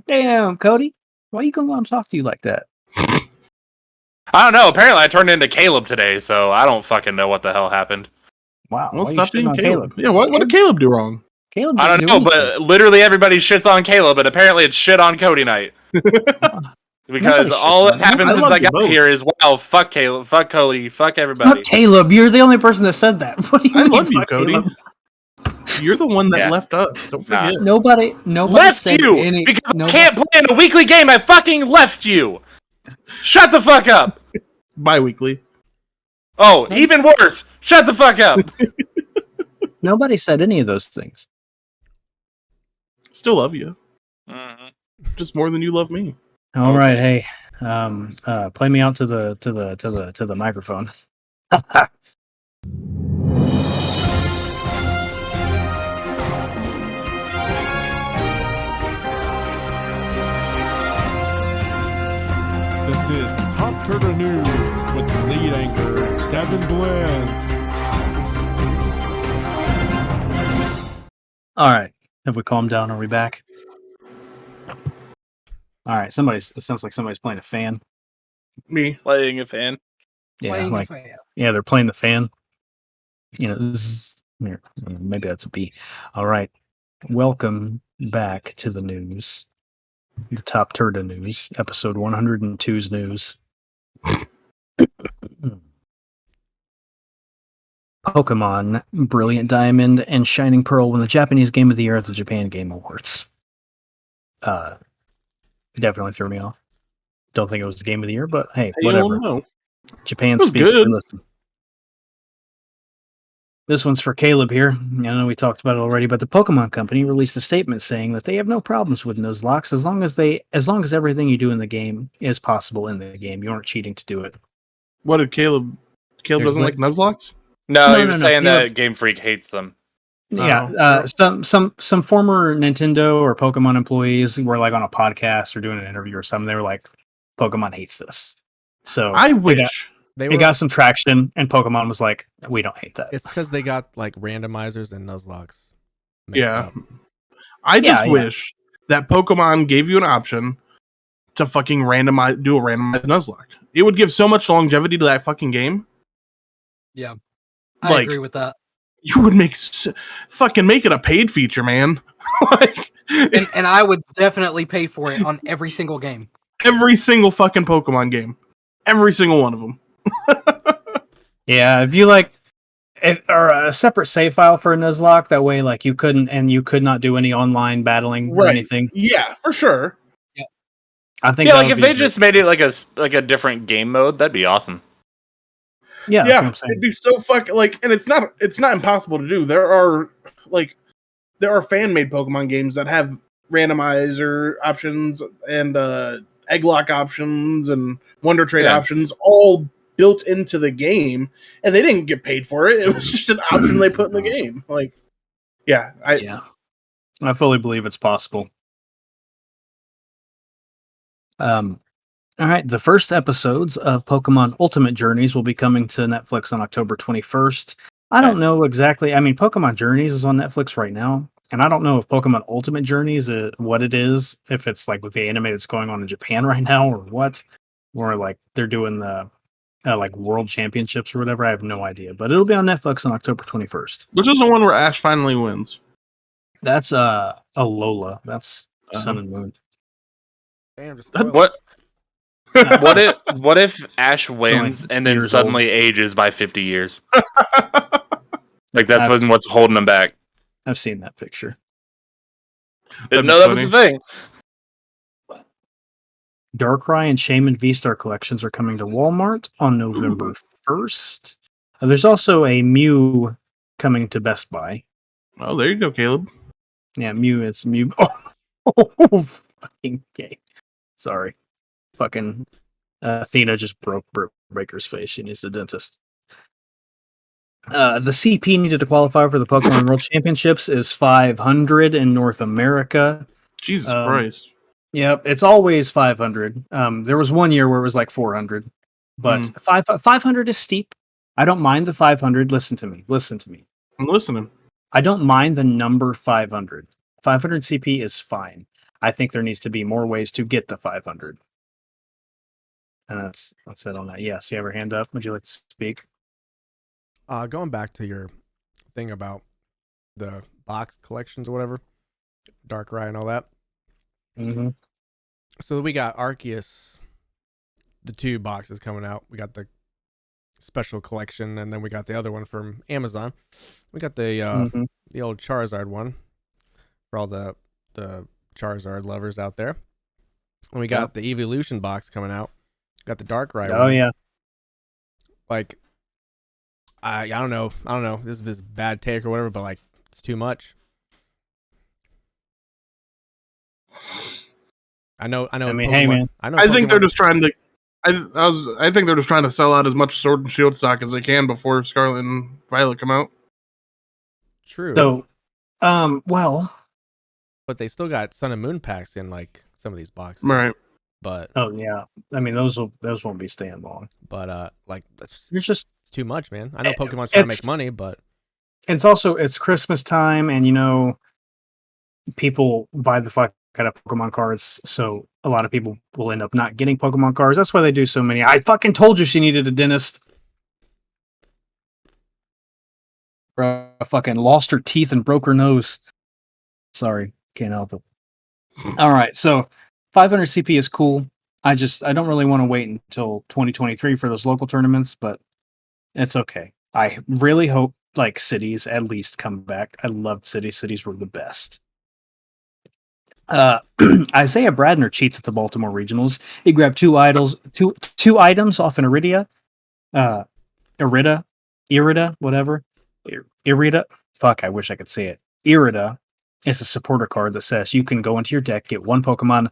Damn, Cody. Why you gonna let him talk to you like that? I don't know. Apparently, I turned into Caleb today, so I don't fucking know what the hell happened. Wow. Well, stop being Caleb. Yeah, what did Caleb do wrong? Caleb I don't know, but literally everybody shits on Caleb, and apparently it's shit on Cody night. Because all that's happened since I got here is, wow, fuck Caleb, fuck Cody, fuck everybody. Fuck Caleb, you're the only person that said that. What do you mean, love you, Cody. Caleb? You're the one that left us. Don't forget. Nobody left said you because I can't play in a weekly game. I fucking left you. Shut the fuck up. Bi-weekly. Oh, even worse. Shut the fuck up. Nobody said any of those things. Still love you. Just more than you love me. All right, hey, play me out to the microphone. This is TOPTERTA News with lead anchor Devin Bliss. All right, have we calmed down? Are we back? All right, it sounds like somebody's playing a fan. Me playing a fan. Yeah, they're playing the fan. You know, here, maybe that's a B. All right, welcome back to the news, the TOPTERTA News, episode 102's news. Pokemon Brilliant Diamond and Shining Pearl won the Japanese Game of the Year at the Japan Game Awards. Definitely threw me off. Don't think it was the Game of the Year, but hey, whatever. Japan speaks. Listen. This one's for Caleb here. I know we talked about it already, but the Pokemon Company released a statement saying that they have no problems with Nuzlockes as long as everything you do in the game is possible in the game. You aren't cheating to do it. What did Caleb? Caleb doesn't like Nuzlockes? No, he was saying that Game Freak hates them. Yeah, some former Nintendo or Pokemon employees were like on a podcast or doing an interview or something. They were like, "Pokemon hates this." So I wish it got some traction, and Pokemon was like, "We don't hate that." It's because they got like randomizers and Nuzlockes. I just wish that Pokemon gave you an option to fucking do a randomized Nuzlocke. It would give so much longevity to that fucking game. Yeah, I agree with that. You would make it a paid feature, man. and I would definitely pay for it on every single game. Every single fucking Pokemon game. Every single one of them. Yeah, if you or a separate save file for a Nuzlocke, that way you could not do any online battling or anything. Yeah, for sure. Yeah. I think if they just made it like a different game mode, that'd be awesome. Yeah, that's what I'm saying. It'd be so fucking and it's not impossible to do. There are fan made Pokemon games that have randomizer options and Egglock options and Wonder Trade options all built into the game, and they didn't get paid for it. It was just an option they put in the game. I fully believe it's possible. All right, the first episodes of Pokemon Ultimate Journeys will be coming to Netflix on October 21st. I don't know exactly. I mean, Pokemon Journeys is on Netflix right now, and I don't know if Pokemon Ultimate Journeys what it is, if it's like with the anime that's going on in Japan right now or what, or like they're doing the like World Championships or whatever. I have no idea, but it'll be on Netflix on October 21st. Which is the one where Ash finally wins? That's Alola. That's Sun and Moon. Damn, just what? What if Ash wins and then suddenly ages by 50 years? That's what's holding him back. I've seen that picture. Didn't know that was the thing. Darkrai and Shaman V-Star collections are coming to Walmart on November 1st. There's also a Mew coming to Best Buy. Oh, there you go, Caleb. Yeah, Mew. It's Mew. Oh, fucking gay. Sorry. Fucking Athena just broke Baker's face. She needs the dentist. The CP needed to qualify for the Pokemon World Championships is 500 in North America. Jesus Christ. Yep, it's always 500. There was one year where it was like 400, but 500 is steep. I don't mind the 500. Listen to me. I'm listening. I don't mind the number 500. 500 CP is fine. I think there needs to be more ways to get the 500. And that's it on that. Yes, you have your hand up. Would you like to speak? Going back to your thing about the box collections or whatever, Darkrai and all that. Mm-hmm. So we got Arceus, the 2 boxes coming out. We got the special collection, and then we got the other one from Amazon. We got the old Charizard one for all the Charizard lovers out there. And we got the Evolution box coming out. Got the Darkrai one. Oh yeah. Like, I don't know. This is bad take or whatever, but like, it's too much. I know. I mean, Pokemon, hey man. I think they're just trying to. I think they're just trying to sell out as much Sword and Shield stock as they can before Scarlet and Violet come out. True. So, well, but they still got Sun and Moon packs in like some of these boxes, right? But oh yeah, I mean those won't be staying long. But like, it's just too much, man. I know Pokemon's trying to make money, but it's Christmas time, and people buy the fuck out of Pokemon cards, so a lot of people will end up not getting Pokemon cards. That's why they do so many. I fucking told you she needed a dentist. Bro, I fucking lost her teeth and broke her nose. Sorry, can't help it. All right, so 500 CP is cool. I don't really want to wait until 2023 for those local tournaments, but it's okay. I really hope like cities at least come back. I loved cities. Cities were the best. Isaiah Bradner cheats at the Baltimore Regionals. He grabbed two items off an Irida, whatever. Irida. Fuck, I wish I could say it. Irida is a supporter card that says you can go into your deck, get 1 Pokemon,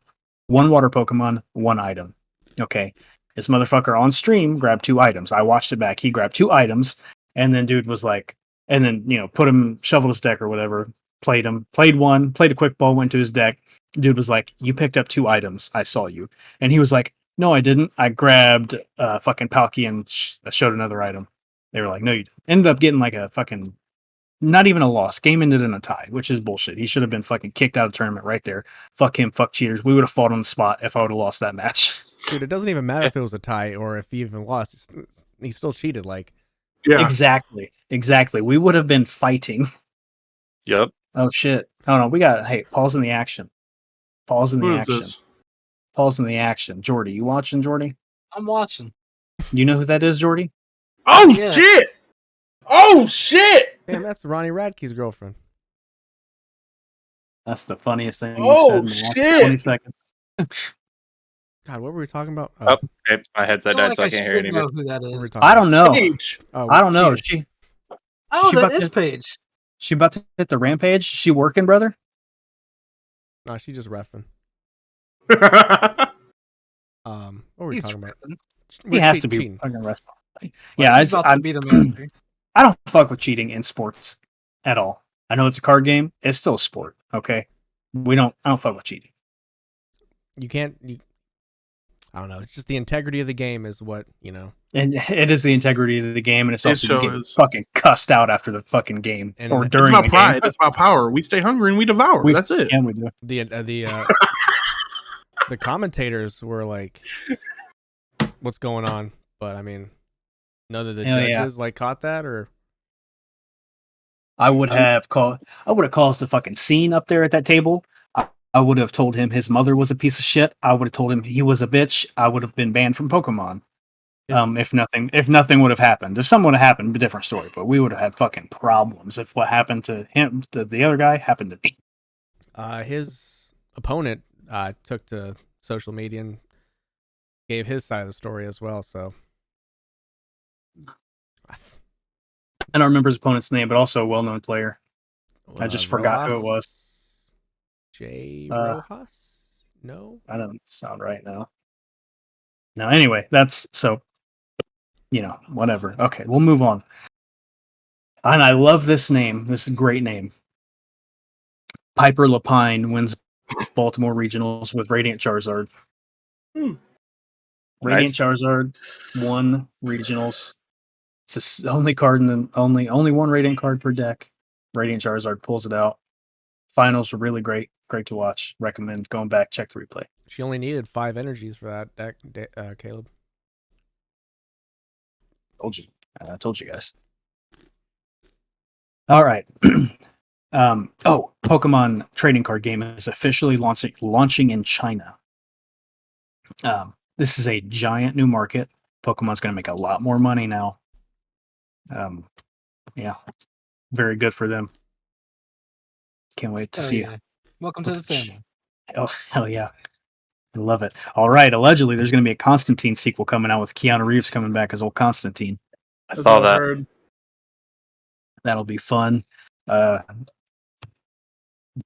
1 water Pokemon, 1 item. Okay. This motherfucker on stream grabbed 2 items. I watched it back. He grabbed 2 items, and then dude was like, and then, shoveled his deck or whatever, played one, played a quick ball, went to his deck. Dude was like, you picked up 2 items. I saw you. And he was like, no, I didn't. I grabbed fucking Palkia and showed another item. They were like, no, you didn't. Ended up getting like a fucking, not even a loss. Game ended in a tie, which is bullshit. He should have been fucking kicked out of the tournament right there. Fuck him, fuck cheaters. We would have fought on the spot if I would have lost that match. Dude, it doesn't even matter if it was a tie or if he even lost. He still cheated. Like, yeah, exactly. We would have been fighting. Yep. Oh shit. Hold on. We got. Hey, pause in the action. Pause in the action. Pause in the action. Jordy, you watching, Jordy? I'm watching. You know who that is, Jordy? Oh yeah. Shit! Oh shit! Man, that's Ronnie Radke's girlfriend. That's the funniest thing you've said in the last 20 seconds. God, what were we talking about? Oh, okay. My headset died, so I can't hear anything. Who that is. I don't know. I don't know. That is Paige. She about to hit the rampage? She working, brother? No, she just reffing. What were we talking about? He has to be fucking wrestling. Yeah, he's about to be the manager. I don't fuck with cheating in sports at all. I know it's a card game. It's still a sport. Okay, I don't fuck with cheating. You can't. I don't know. It's just the integrity of the game is what And it is the integrity of the game, and it's also you get fucking cussed out after the fucking game or during the game. It's about pride. It's about power. We stay hungry and we devour. That's it. Yeah, we do. The commentators were like, "What's going on?" But I mean, none of the judges caught that, or I would have caused the fucking scene up there at that table. I would have told him his mother was a piece of shit. I would have told him he was a bitch. I would have been banned from Pokemon. If nothing would have happened. If something would have happened, a different story. But we would have had fucking problems if what happened to him, the other guy, happened to me. His opponent took to social media and gave his side of the story as well. So I don't remember his opponent's name, but also a well-known player. I just forgot who it was. Jay Rojas? No? That doesn't sound right now. No, anyway, that's so, whatever. Okay, we'll move on. And I love this name. This is a great name. Piper Lapine wins Baltimore Regionals with Radiant Charizard. Radiant Charizard won Regionals. It's the only card in the only one Radiant card per deck. Radiant Charizard pulls it out. Finals were really great to watch. Recommend going back, check the replay. She only needed 5 energies for that deck, Caleb. I told you guys. All right. Pokemon trading card game is officially launching in China. This is a giant new market. Pokemon's going to make a lot more money now. Yeah, very good for them. Can't wait to see. Yeah. Welcome to the family. Oh, hell yeah. I love it. All right. Allegedly, there's going to be a Constantine sequel coming out with Keanu Reeves coming back as old Constantine. I saw that. That'll be fun.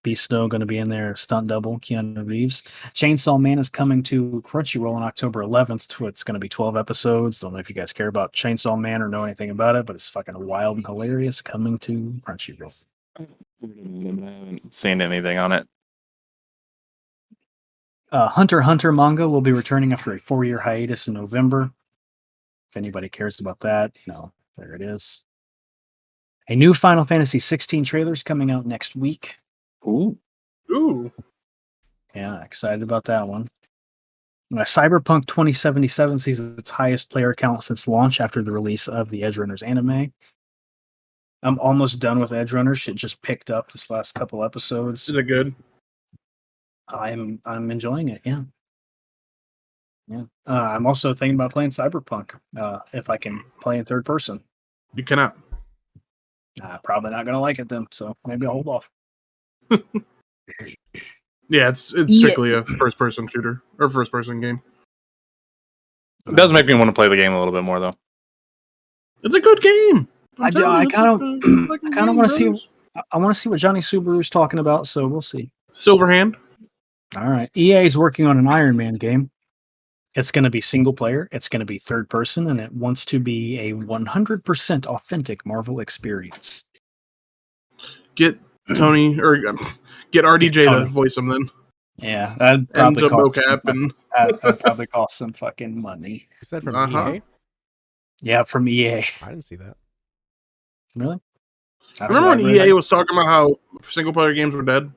Beast Snow going to be in there, stunt double, Keanu Reeves. Chainsaw Man is coming to Crunchyroll on October 11th. It's going to be 12 episodes. Don't know if you guys care about Chainsaw Man or know anything about it, but it's fucking wild and hilarious. Coming to Crunchyroll. I haven't seen anything on it. Hunter x Hunter manga will be returning after a 4-year hiatus in November. If anybody cares about that, there it is. A new Final Fantasy 16 trailer is coming out next week. Ooh. Yeah, excited about that one. Cyberpunk 2077 sees its highest player count since launch after the release of the Edge Runners anime. I'm almost done with Edge Runners. It just picked up this last couple episodes. Is it good? I'm enjoying it. Yeah. I'm also thinking about playing Cyberpunk. If I can play in third person. You cannot. Probably not gonna like it then. So maybe I'll hold off. Yeah, it's strictly a first person shooter or first person game. It does make me want to play the game a little bit more though. It's a good game. I kind of want to see. I want to see what Johnny Subaru's talking about. So we'll see. Silverhand. All right. EA is working on an Iron Man game. It's going to be single player. It's going to be third person, and it wants to be a 100% authentic Marvel experience. Get Tony or get RDJ to voice him then. Yeah, that'd probably cost some fucking money. Is that from EA? Yeah, from EA. I didn't see that. Really? Remember when EA was talking about how single player games were dead?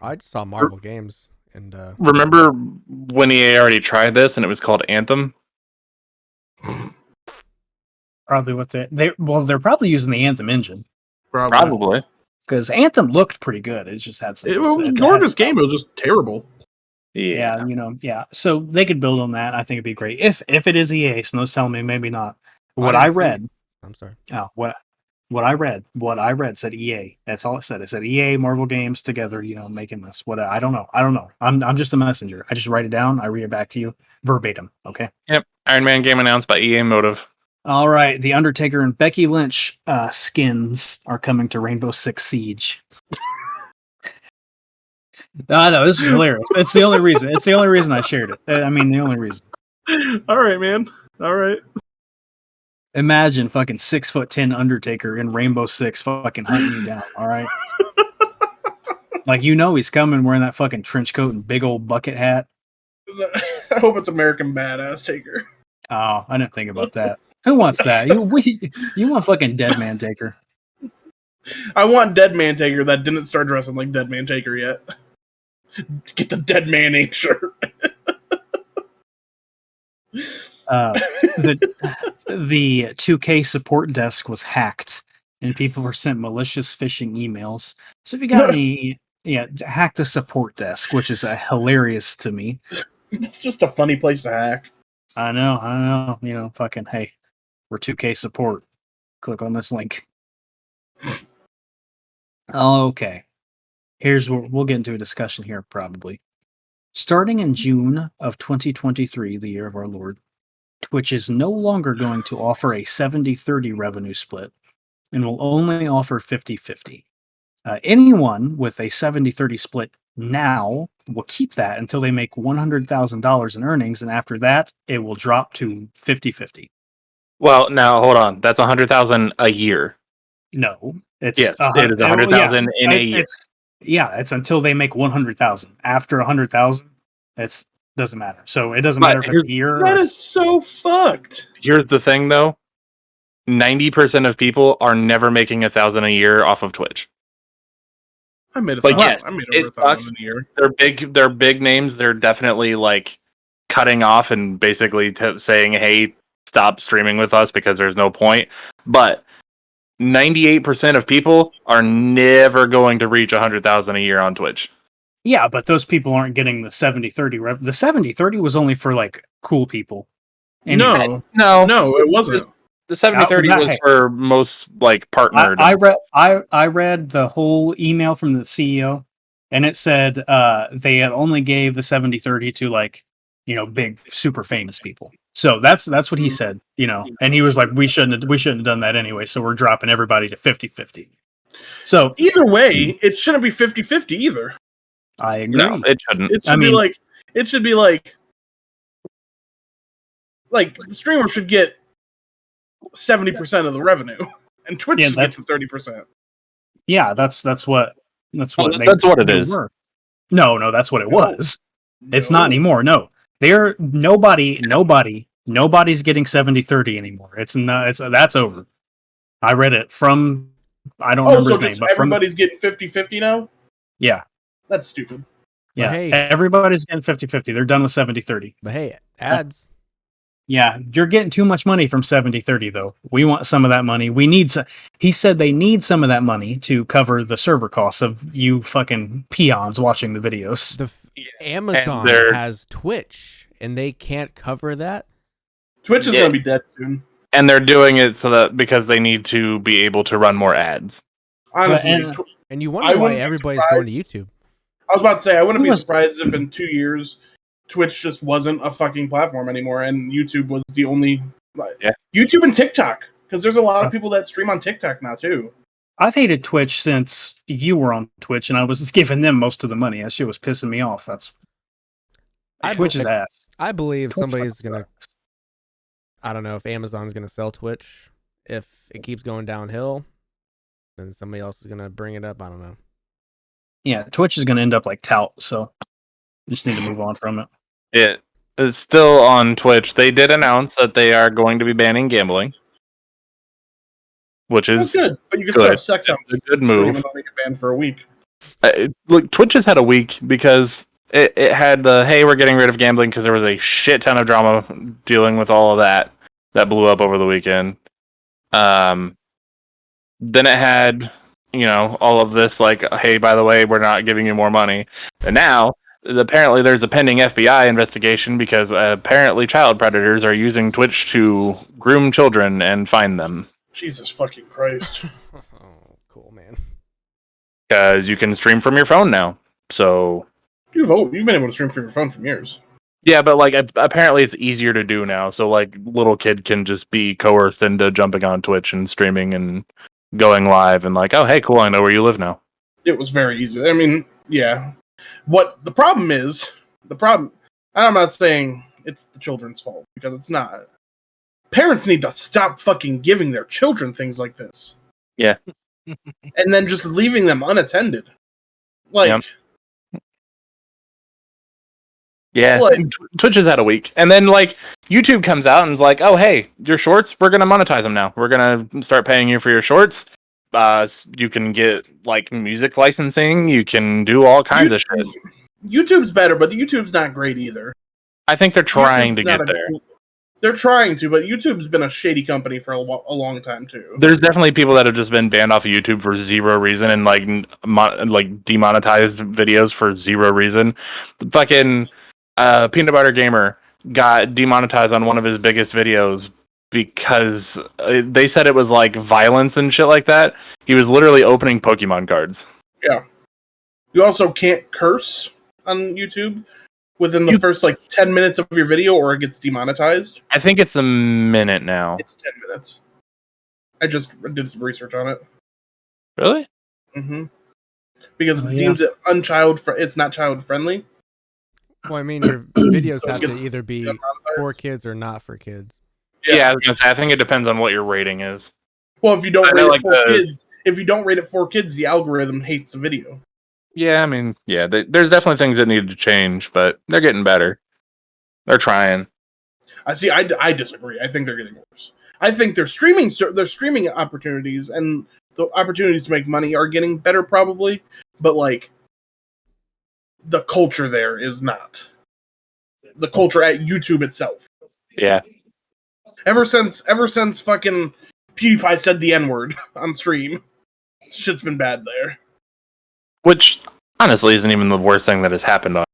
I just saw Marvel games and remember when EA already tried this and it was called Anthem? Probably what they're probably using the Anthem engine. Probably. Because Anthem looked pretty good. It just had some. It was a gorgeous game. It was just terrible. Yeah. So they could build on that. I think it'd be great if it is EA. Snow's telling me maybe not. What I read. I'm sorry. Oh, what I read said EA. That's all it said. It said EA Marvel games together. Making this. I don't know. I'm just a messenger. I just write it down. I read it back to you verbatim. Okay. Yep. Iron Man game announced by EA Motive. All right, The Undertaker and Becky Lynch skins are coming to Rainbow Six Siege. No, this is hilarious. It's the only reason. It's the only reason I shared it. I mean, the only reason. All right, man. All right. Imagine fucking 6'10" Undertaker in Rainbow Six fucking hunting you down. All right. Like he's coming wearing that fucking trench coat and big old bucket hat. I hope it's American Badass Taker. Oh, I didn't think about that. Who wants that? You want fucking Dead Man Taker. I want Dead Man Taker that didn't start dressing like Dead Man Taker yet. Get the Dead Man Inc. shirt. The 2K support desk was hacked, and people were sent malicious phishing emails. So if you got any, hack the support desk, which is hilarious to me. It's just a funny place to hack. I know. Fucking hey. We're 2K support. Click on this link. Okay. Here's where we'll get into a discussion here probably. Starting in June of 2023, the year of our Lord, Twitch is no longer going to offer a 70-30 revenue split and will only offer 50-50. Anyone with a 70-30 split now will keep that until they make $100,000 in earnings, and after that, it will drop to 50-50. Well, now hold on. That's 100,000 a year. No, it is 100,000 in a year. It's until they make 100,000. After 100,000, it doesn't matter. So it doesn't matter if it's a year. That is so fucked. Here's the thing, though. 90% of people are never making 1,000 a year off of Twitch. I made over 1,000 a year. They're big names. They're definitely like cutting off and basically saying, "Hey, stop streaming with us because there's no point." But 98% of people are never going to reach 100,000 a year on Twitch. Yeah, but those people aren't getting the 70-30 The 70-30 was only for like cool people. Anyway. No, it wasn't. The 70-30 was for most like partnered. I read the whole email from the CEO, and it said they had only gave the 70-30 to like, you know, big super famous people. So that's what he said, you know. And he was like, we shouldn't have done that anyway, so we're dropping everybody to 50-50. So either way, it shouldn't be 50-50 either. I agree. No, it shouldn't. It should be like the streamer should get 70% of the revenue, and Twitch should get the 30%. Yeah, that's what that's what it is. Were. No, that's what it was. No. It's not anymore. No, nobody's getting 70-30 anymore. It's not. That's over. I read it from. I don't remember his name, but everybody's getting 50-50 now. Yeah, that's stupid. Yeah, hey, everybody's getting 50-50. They're done with 70-30. But hey, ads. Yeah, you're getting too much money from 70-30, though. We want some of that money. We need some. He said they need some of that money to cover the server costs of you fucking peons watching the videos. Amazon has Twitch, and they can't cover that. Twitch is going to be dead soon. And they're doing it so that because they need to be able to run more ads. Honestly, and you wonder why everybody's going to YouTube. I was about to say, I wouldn't be surprised if in 2 years Twitch just wasn't a fucking platform anymore, and YouTube was the only. YouTube and TikTok, because there's a lot of people that stream on TikTok now too. I've hated Twitch since you were on Twitch, and I was giving them most of the money. That shit was pissing me off. Twitch's ass. I believe somebody's gonna. I don't know if Amazon's gonna sell Twitch. If it keeps going downhill, then somebody else is gonna bring it up. I don't know. Yeah, Twitch is gonna end up like Tout, so. Just need to move on from it. It is still on Twitch. They did announce that they are going to be banning gambling, which is good. But you can still have sex on. It's a good move. Get banned for a week. Look, Twitch has had a week because it had the hey, we're getting rid of gambling because there was a shit ton of drama dealing with all of that blew up over the weekend. Then it had all of this like, hey, by the way, we're not giving you more money, and now. Apparently, there's a pending FBI investigation because apparently child predators are using Twitch to groom children and find them. Jesus fucking Christ. Oh, cool, man. Because you can stream from your phone now. So you've been able to stream from your phone for years. Yeah, but like apparently it's easier to do now. So like little kid can just be coerced into jumping on Twitch and streaming and going live and like, oh hey, cool, I know where you live now. It was very easy. I mean, yeah. What the problem is, I'm not saying it's the children's fault, because it's not. Parents need to stop fucking giving their children things like this. Yeah. And then just leaving them unattended. Like... Yeah, Twitch has had a week. And then, like, YouTube comes out and is like, oh, hey, your shorts, we're going to monetize them now. We're going to start paying you for your shorts. You can get like music licensing. You can do all kinds of shit. YouTube's better, but YouTube's not great either. I think they're trying to get there. They're trying to, but YouTube's been a shady company for a long time too. There's definitely people that have just been banned off of YouTube for zero reason and like demonetized videos for zero reason. The fucking Peanut Butter Gamer got demonetized on one of his biggest videos. Because they said it was like violence and shit like that. He was literally opening Pokemon cards. Yeah. You also can't curse on YouTube within the first like 10 minutes of your video or it gets demonetized. I think it's a minute now. It's 10 minutes. I just did some research on it. Really? Mm-hmm. Because it deems it it's not child friendly. Well, I mean, your videos have to either be for kids or not for kids. Yeah, I was gonna say, I think it depends on what your rating is. Well, if you don't rate it for kids, the algorithm hates the video. Yeah, I mean, yeah, there's definitely things that need to change, but they're getting better. They're trying. I disagree. I think they're getting worse. I think their streaming opportunities and the opportunities to make money are getting better, probably. but like the culture there is not. The culture at YouTube itself. Yeah. Ever since fucking PewDiePie said the N-word on stream, shit's been bad there. Which honestly isn't even the worst thing that has happened on.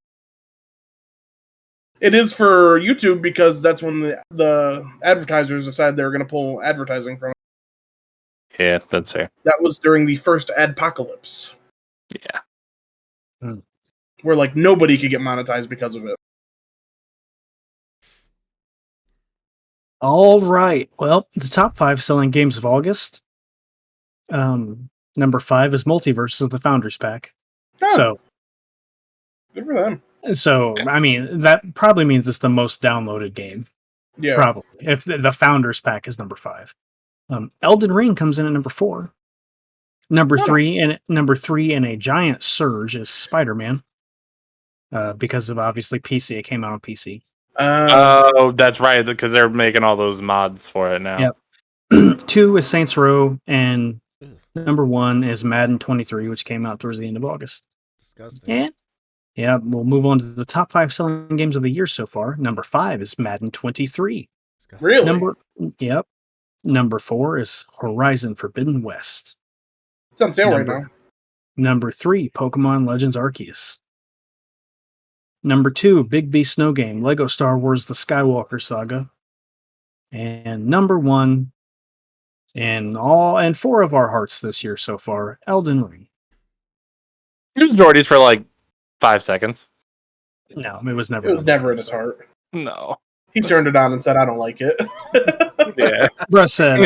It is for YouTube because that's when the advertisers decided they were going to pull advertising from it. Yeah, that's fair. That was during the first adpocalypse. Yeah. Where like nobody could get monetized because of it. All right. Well, the top 5 selling games of August. Number 5 is Multiverse, the Founders Pack. Oh, so good for them. So, I mean, that probably means it's the most downloaded game. Yeah. Probably. If the Founders Pack is number 5. Elden Ring comes in at number 4. Number 3 in a giant surge is Spider-Man. Because of obviously PC. It came out on PC. Oh, that's right, because they're making all those mods for it now. Yep. 2 is Saints Row, and number 1 is Madden 23, which came out towards the end of August. Disgusting. And yeah, we'll move on to the top 5 selling games of the year so far. Number 5 is Madden 23. Disgusting. Really? Number 4 is Horizon Forbidden West. It's on sale right now. Number 3, Pokemon Legends Arceus. Number 2, Big B Snow Game, Lego Star Wars The Skywalker Saga. And number 1, and 4 of our hearts this year so far, Elden Ring. It was Jordy's for like 5 seconds. No, it was never. It was never in his heart. No. He turned it on and said, "I don't like it." Yeah. Bro said,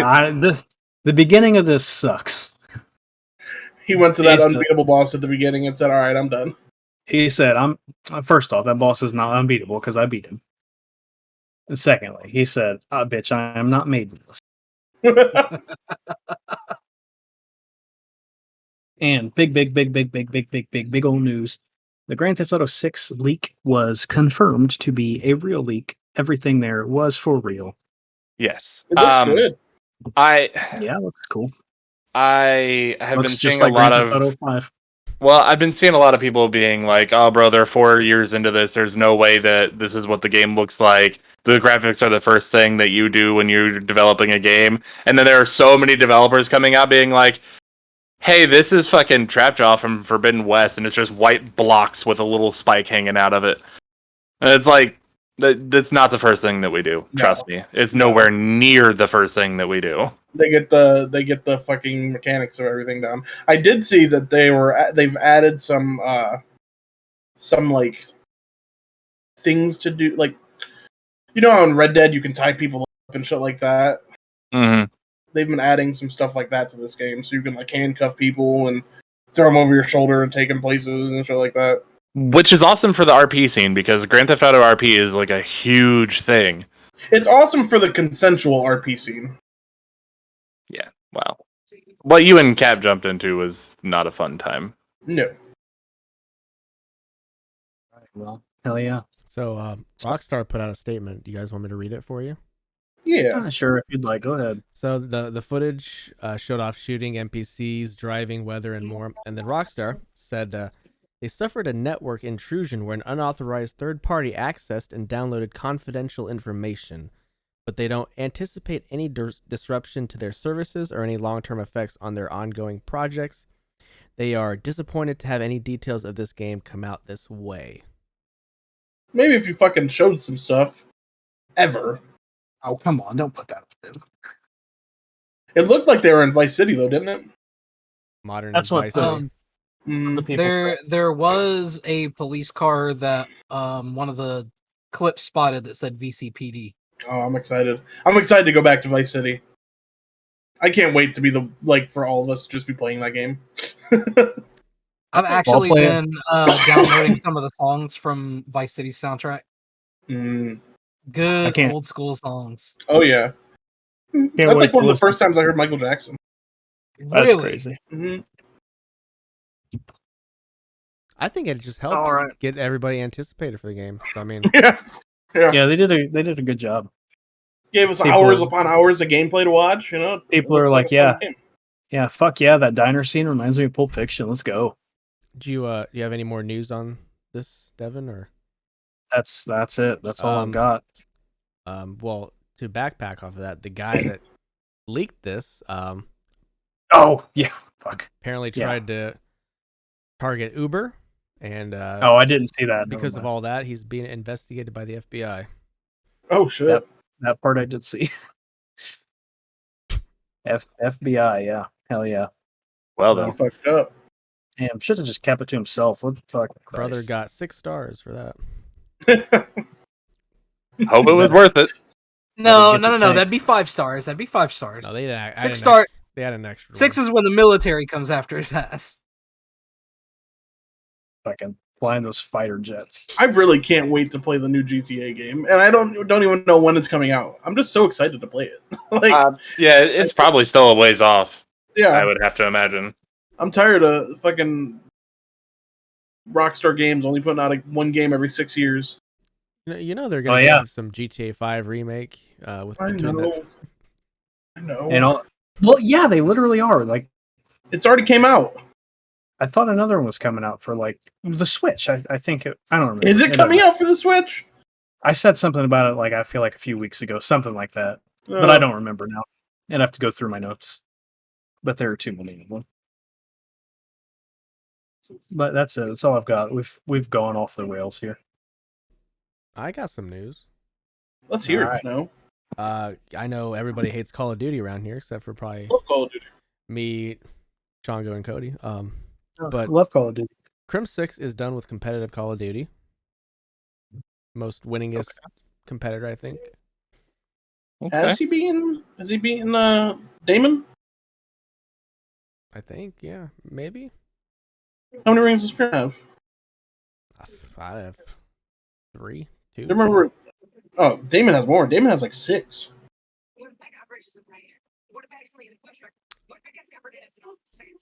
the beginning of this sucks. He went to that unbeatable boss at the beginning and said, "All right, I'm done." He said, first off, that boss is not unbeatable because I beat him. And secondly, he said, bitch, I am not maidenless. And big old news. The Grand Theft Auto 6 leak was confirmed to be a real leak. Everything there was for real. Yes. It looks good. Yeah, it looks cool. I have looks been seeing just like a lot Grand Theft of Auto 5. Well, I've been seeing a lot of people being like, "Oh, bro, they're 4 years into this. There's no way that this is what the game looks like. The graphics are the first thing that you do when you're developing a game." And then there are so many developers coming out being like, "Hey, this is fucking Trapjaw from Forbidden West, and it's just white blocks with a little spike hanging out of it." And it's like, that's not the first thing that we do. No. Trust me, it's nowhere near the first thing that we do. They get the fucking mechanics of everything down. I did see that they've added some like things to do, like, you know how in Red Dead you can tie people up and shit like that. Mm-hmm. They've been adding some stuff like that to this game, so you can like handcuff people and throw them over your shoulder and take them places and shit like that. Which is awesome for the RP scene because Grand Theft Auto RP is like a huge thing. It's awesome for the consensual RP scene. Yeah, wow. What you and Cap jumped into was not a fun time. No. Well, hell yeah. So, Rockstar put out a statement. Do you guys want me to read it for you? Yeah. Sure, if you'd like, go ahead. So, the footage showed off shooting, NPCs, driving, weather, and more. And then Rockstar said they suffered a network intrusion where an unauthorized third party accessed and downloaded confidential information, but they don't anticipate any disruption to their services or any long-term effects on their ongoing projects. They are disappointed to have any details of this game come out this way. Maybe if you fucking showed some stuff. Ever. Oh, come on, don't put that up. It looked like they were in Vice City, though, didn't it? Modern That's what Vice City. There was a police car that one of the clips spotted that said VCPD. Oh, I'm excited. I'm excited to go back to Vice City. I can't wait to be for all of us to just be playing that game. I've actually been downloading some of the songs from Vice City soundtrack. Good old school songs. Oh yeah, that's like one of the first times I heard Michael Jackson. That's really crazy. Mm-hmm. I think it just helps get everybody anticipated for the game. So I mean, yeah, they did a good job. Gave us hours upon hours of gameplay to watch. You know, people are like, yeah, fuck yeah, that diner scene reminds me of Pulp Fiction. Let's go. Do you have any more news on this, Devin? Or that's it. That's all I've got. Well, to backpack off of that, the guy that leaked this, oh yeah, fuck. Apparently tried to target Uber, and I didn't see that. Because of all that, he's being investigated by the FBI. Oh shit! That part I did see. FBI, yeah, hell yeah. Well then, he fucked up. Damn, should have just kept it to himself. What the fuck? Brother got 6 stars for that. Hope it was worth it. No. That'd be 5 stars. That'd be 5 stars. No, they didn't. 6 star. They had an extra. 6 is when the military comes after his ass. Fucking flying those fighter jets. I really can't wait to play the new GTA game, and I don't even know when it's coming out. I'm just so excited to play it. Yeah, it's probably still a ways off. Yeah, I would have to imagine. I'm tired of fucking Rockstar Games only putting out one game every 6 years. You know they're gonna have some GTA 5 remake with. I know. And well, yeah, they literally are. Like, it's already came out. I thought another one was coming out for like the Switch. I think I don't remember. Is it coming out for the Switch? I said something about it. Like I feel like a few weeks ago, something like that. But I don't remember now. I'd have to go through my notes. But there are too many of them. But that's it. That's all I've got. We've gone off the rails here. I got some news. Let's hear it, Snow. I know everybody hates Call of Duty around here, except for probably love Call of Duty. Me, Chongo, and Cody. But love Call of Duty. Crim 6 is done with competitive Call of Duty. Most winningest competitor, I think. Okay. Has he beaten Damon? I think, yeah, maybe. How many rings does Crim have? I have 3, 2. I remember. Oh, Damon has more. Damon has like 6.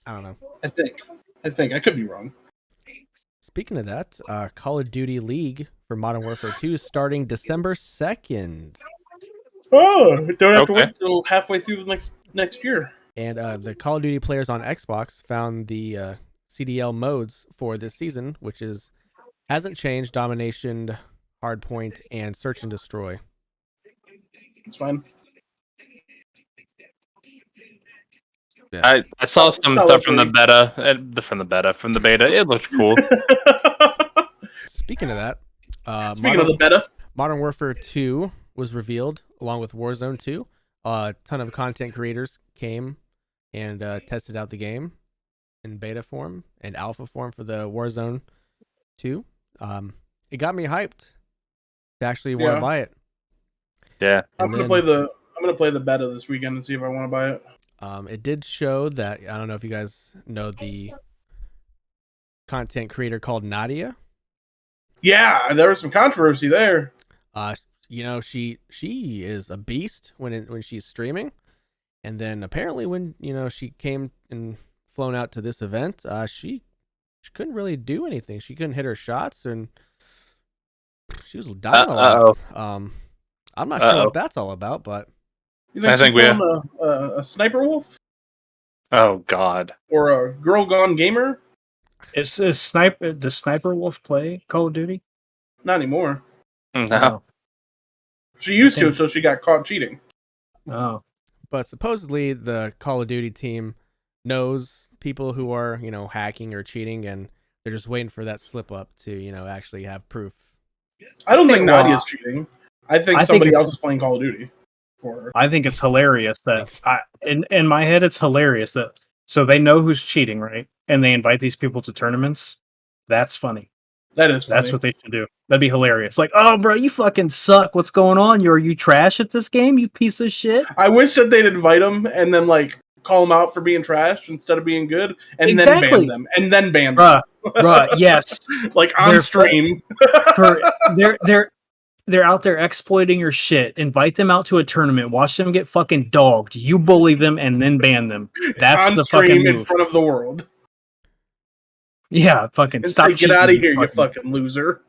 I don't know. I think I could be wrong. Speaking of that, Call of Duty League for Modern Warfare 2 is starting December 2nd. Oh, don't have to wait until halfway through the next year. And the Call of Duty players on Xbox found the CDL modes for this season, which hasn't changed: Domination, Hardpoint, and Search and Destroy. It's fine. Yeah. I saw some stuff from the beta. It looked cool. Speaking of that, of the beta, Modern Warfare 2 was revealed along with Warzone 2. A ton of content creators came and tested out the game in beta form and alpha form for the Warzone 2. It got me hyped to actually want to buy it. Yeah, I'm gonna play the beta this weekend and see if I want to buy it. It did show that, I don't know if you guys know the content creator called Nadia. Yeah, there was some controversy there. She is a beast when she's streaming, and then apparently when she came and flown out to this event, she couldn't really do anything. She couldn't hit her shots, and she was dying a lot. I'm not sure what that's all about, but you think we have a sniper wolf? Oh God! Or a girl gone gamer? Does Sniper Wolf play Call of Duty? Not anymore. No. She used to, so she got caught cheating. Oh. But supposedly the Call of Duty team knows people who are, hacking or cheating, and they're just waiting for that slip up to, actually have proof. I don't think Nadia's cheating. I think somebody else is playing Call of Duty for her. I think it's hilarious that in my head it's hilarious that so they know who's cheating, right? And they invite these people to tournaments. That's funny. That is funny. That's what they should do. That'd be hilarious. Like, oh, bro, you fucking suck. What's going on? Are you trash at this game? You piece of shit. I wish that they'd invite them and then call them out for being trash instead of being good, and then ban them, and then ban them. Bruh, yes. On stream. They're out there exploiting your shit. Invite them out to a tournament. Watch them get fucking dogged. You bully them and then ban them. That's on the stream fucking move. In front of the world. Yeah, fucking stop cheating. Get out of here, you fucking loser.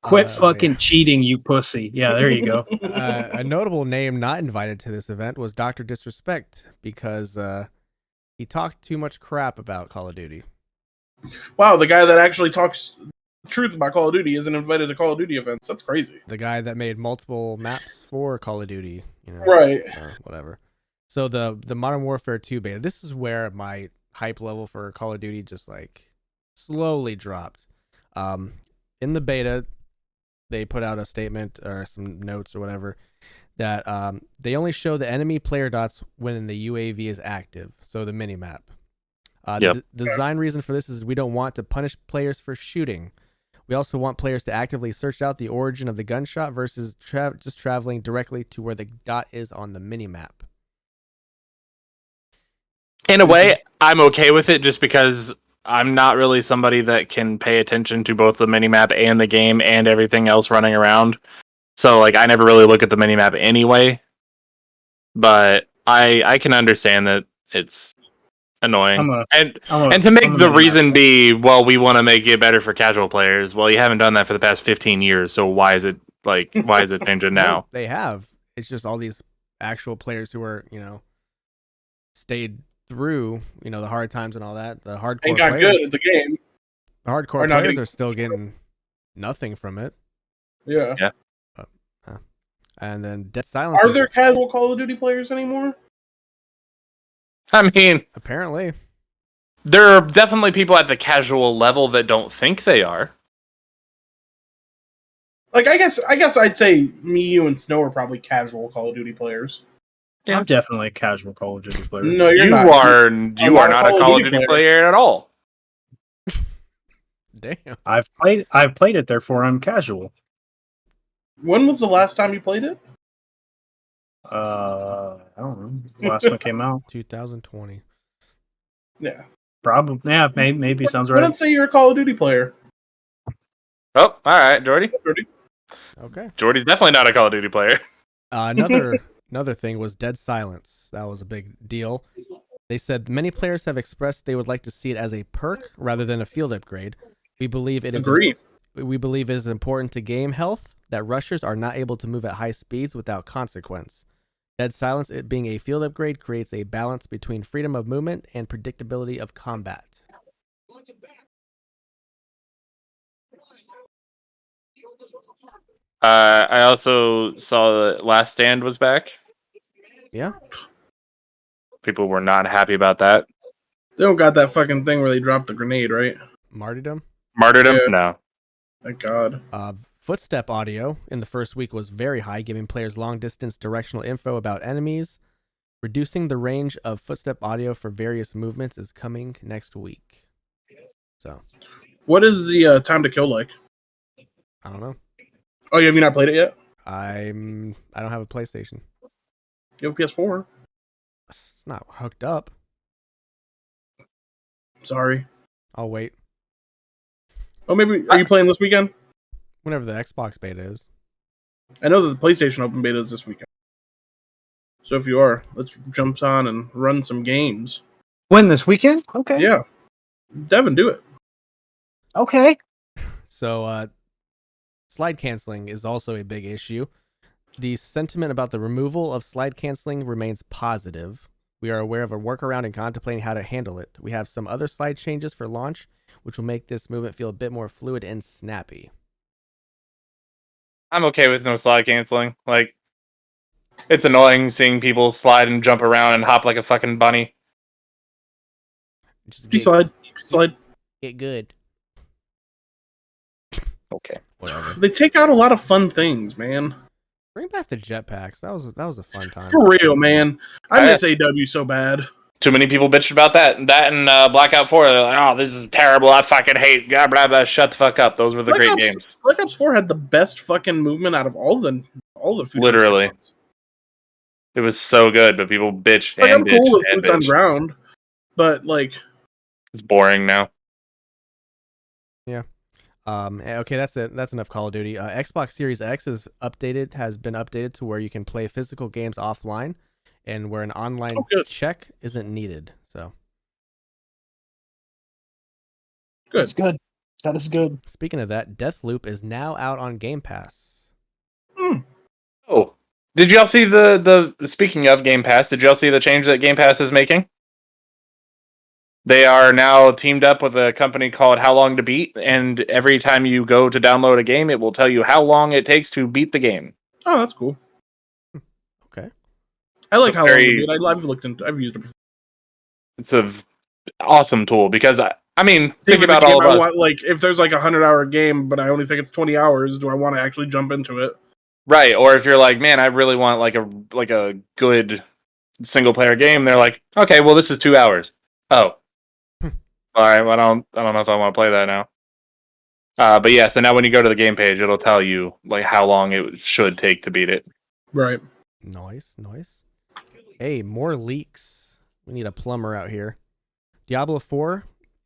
Quit fucking cheating, you pussy. Yeah, there you go. A notable name not invited to this event was Dr. Disrespect because he talked too much crap about Call of Duty. Wow, the guy that actually talks truth about Call of Duty isn't invited to Call of Duty events. That's crazy. The guy that made multiple maps for Call of Duty, right? Or whatever. So the Modern Warfare 2 beta. This is where my hype level for Call of Duty just like slowly dropped. In the beta, they put out a statement or some notes or whatever that they only show the enemy player dots when the UAV is active, so the mini-map. The design reason for this is we don't want to punish players for shooting. We also want players to actively search out the origin of the gunshot versus just traveling directly to where the dot is on the mini-map. In a way, I'm okay with it just because I'm not really somebody that can pay attention to both the minimap and the game and everything else running around. So, like, I never really look at the minimap anyway. But I can understand that it's annoying. And to make the reason be, well, we want to make it better for casual players. Well, you haven't done that for the past 15 years, so why is it changing now? No, they have. It's just all these actual players who are, stayed through, the hard times and all that. The hardcore ain't got players, good at the game. The hardcore players are still getting nothing from it. Yeah. And then Dead Silence. Are there casual Call of Duty players anymore? I mean, apparently. There are definitely people at the casual level that don't think they are. Like, I guess I'd say me, you, and Snow are probably casual Call of Duty players. Yeah. I'm definitely a casual Call of Duty player. No, you're not. You are not a Call of Duty player at all. Damn. I've played it, therefore I'm casual. When was the last time you played it? I don't know. The last one came out 2020. Yeah. Probably. Yeah, maybe sounds right. I don't say you're a Call of Duty player. Oh, all right, Jordy. Okay. Jordy's definitely not a Call of Duty player. Another thing was Dead Silence. That was a big deal. They said many players have expressed they would like to see it as a perk rather than a field upgrade. We believe it is important to game health that rushers are not able to move at high speeds without consequence. Dead Silence, it being a field upgrade, creates a balance between freedom of movement and predictability of combat. I also saw that Last Stand was back. Yeah. People were not happy about that. They don't got that fucking thing where they dropped the grenade, right? Martyrdom? Yeah. No. Thank God. Footstep audio in the first week was very high, giving players long-distance directional info about enemies. Reducing the range of footstep audio for various movements is coming next week. So, what is the time to kill like? I don't know. Oh, have you not played it yet? I don't have a PlayStation. You have a PS4. It's not hooked up. Sorry. I'll wait. Oh, maybe are you playing this weekend? Whenever the Xbox beta is. I know that the PlayStation Open beta is this weekend. So if you are, let's jump on and run some games. When, this weekend? Okay. Yeah. Devin, do it. Okay. So, slide canceling is also a big issue. The sentiment about the removal of slide canceling remains positive. We are aware of a workaround and contemplating how to handle it. We have some other slide changes for launch, which will make this movement feel a bit more fluid and snappy. I'm okay with no slide canceling. Like, it's annoying seeing people slide and jump around and hop like a fucking bunny. Just slide. Get good. Okay. Whatever. They take out a lot of fun things, man. Bring back the jetpacks. That was a fun time. For real, man. I miss AW so bad. Too many people bitched about that. That and Blackout 4. They're like, oh, this is terrible. I fucking hate. Blah, blah, blah. Shut the fuck up. Those were the great games. Black Ops 4 had the best fucking movement out of all the literally. It was so good, but people bitched. Like, I'm cool with boots on ground, but like, it's boring now. Yeah. Okay, that's it. That's enough Call of Duty. Xbox Series X has been updated to where you can play physical games offline, and where an online check isn't needed. So good. That's good. That is good. Speaking of that, Deathloop is now out on Game Pass. Oh, did y'all see the speaking of Game Pass? Did y'all see the change that Game Pass is making? They are now teamed up with a company called How Long to Beat, and every time you go to download a game, it will tell you how long it takes to beat the game. Oh, that's cool. Okay. I like How Long to Beat. I've used it before. It's an awesome tool because, think about all of us. If there's like a 100-hour game, but I only think it's 20 hours, do I want to actually jump into it? Right, or if you're like, man, I really want like a good single-player game, they're like, okay, well, this is 2 hours. Oh. All right, well, I don't know if I want to play that now. But yeah, so now when you go to the game page, it'll tell you like how long it should take to beat it. Right. Nice. Hey, more leaks. We need a plumber out here. Diablo 4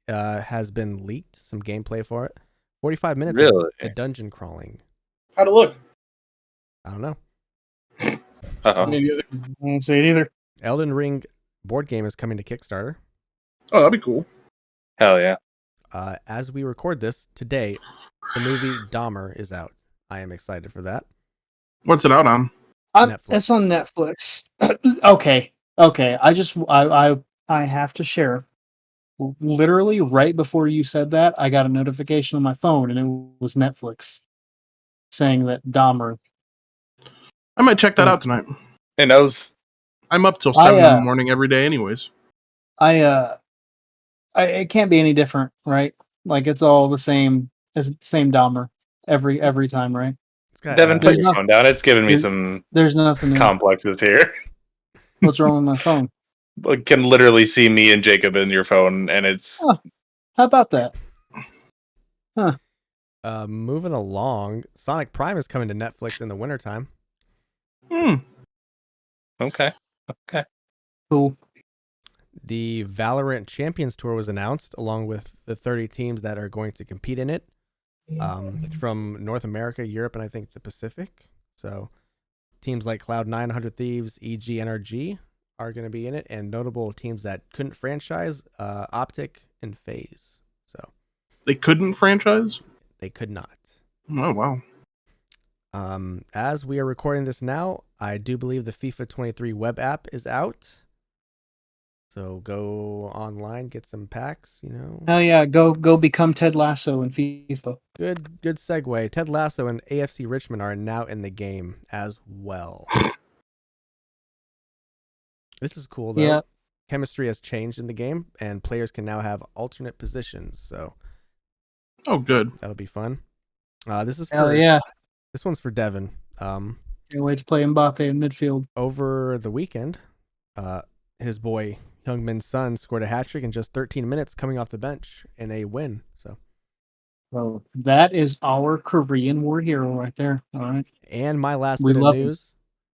has been leaked. Some gameplay for it. 45 minutes of dungeon crawling. How'd it look? I don't know. I don't see it either. Elden Ring board game is coming to Kickstarter. Oh, that'd be cool. Hell yeah. As we record this today, the movie Dahmer is out. I am excited for that. What's it out on? It's on Netflix. Okay. I have to share. Literally right before you said that, I got a notification on my phone, and it was Netflix saying that Dahmer. I might check that out tonight. It knows. I'm up till 7 in the morning every day, anyways. It can't be any different, right? Like it's all the same. It's the same Dahmer every time, right? Devin, put your phone down. It's giving me some. There's nothing complexes here. What's wrong with my phone? I can literally see me and Jacob in your phone, and it's. Huh. How about that? Huh. Moving along, Sonic Prime is coming to Netflix in the wintertime. Okay. Cool. The Valorant Champions Tour was announced, along with the 30 teams that are going to compete in it. From North America, Europe, and I think the Pacific. So teams like Cloud9, 100 Thieves, EG, NRG are going to be in it, and notable teams that couldn't franchise, Optic and FaZe. So they couldn't franchise? They could not. Oh, wow. As we are recording this now, I do believe the FIFA 23 web app is out. So go online, get some packs, Hell yeah, go become Ted Lasso in FIFA. Good segue. Ted Lasso and AFC Richmond are now in the game as well. This is cool though. Yeah. Chemistry has changed in the game, and players can now have alternate positions. So, good. That'll be fun. This is Hell yeah. This one's for Devin. Can't wait to play Mbappe in midfield. Over the weekend, his boy Heung-min Son scored a hat trick in just 13 minutes, coming off the bench in a win. So, well, that is our Korean war hero right there. All right. And my last bit of news.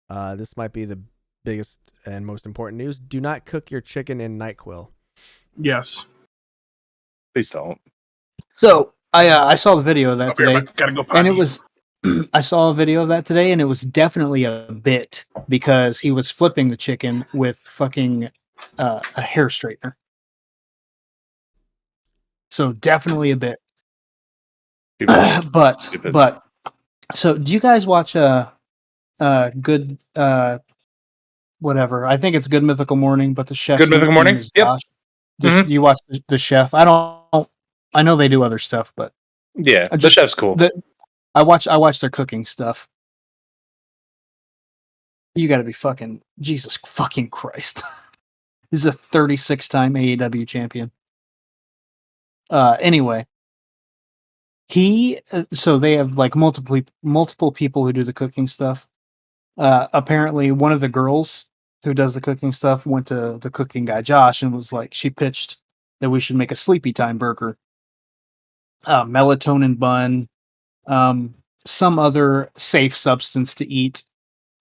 This might be the biggest and most important news. Do not cook your chicken in NyQuil. Yes. Please don't. So I saw the video of that today, gotta go potty. And it was. I saw a video of that today, and it was definitely a bit because he was flipping the chicken with fucking a hair straightener. So definitely a bit. But so do you guys watch good whatever? I think it's Good Mythical Morning, but the chef. Good Mythical Morning. Yep. Do you watch the chef? I know they do other stuff, but yeah, the chef's cool. I watch their cooking stuff. You got to be fucking Jesus fucking Christ. This is a 36-time AEW champion. Anyway, so they have like multiple people who do the cooking stuff. Apparently, one of the girls who does the cooking stuff went to the cooking guy Josh and was like, she pitched that we should make a sleepy time burger, melatonin bun. Some other safe substance to eat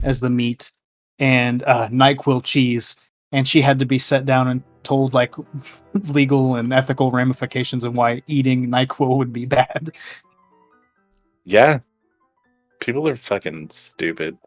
as the meat, and NyQuil cheese, and she had to be set down and told like legal and ethical ramifications of why eating NyQuil would be bad. Yeah. People are fucking stupid.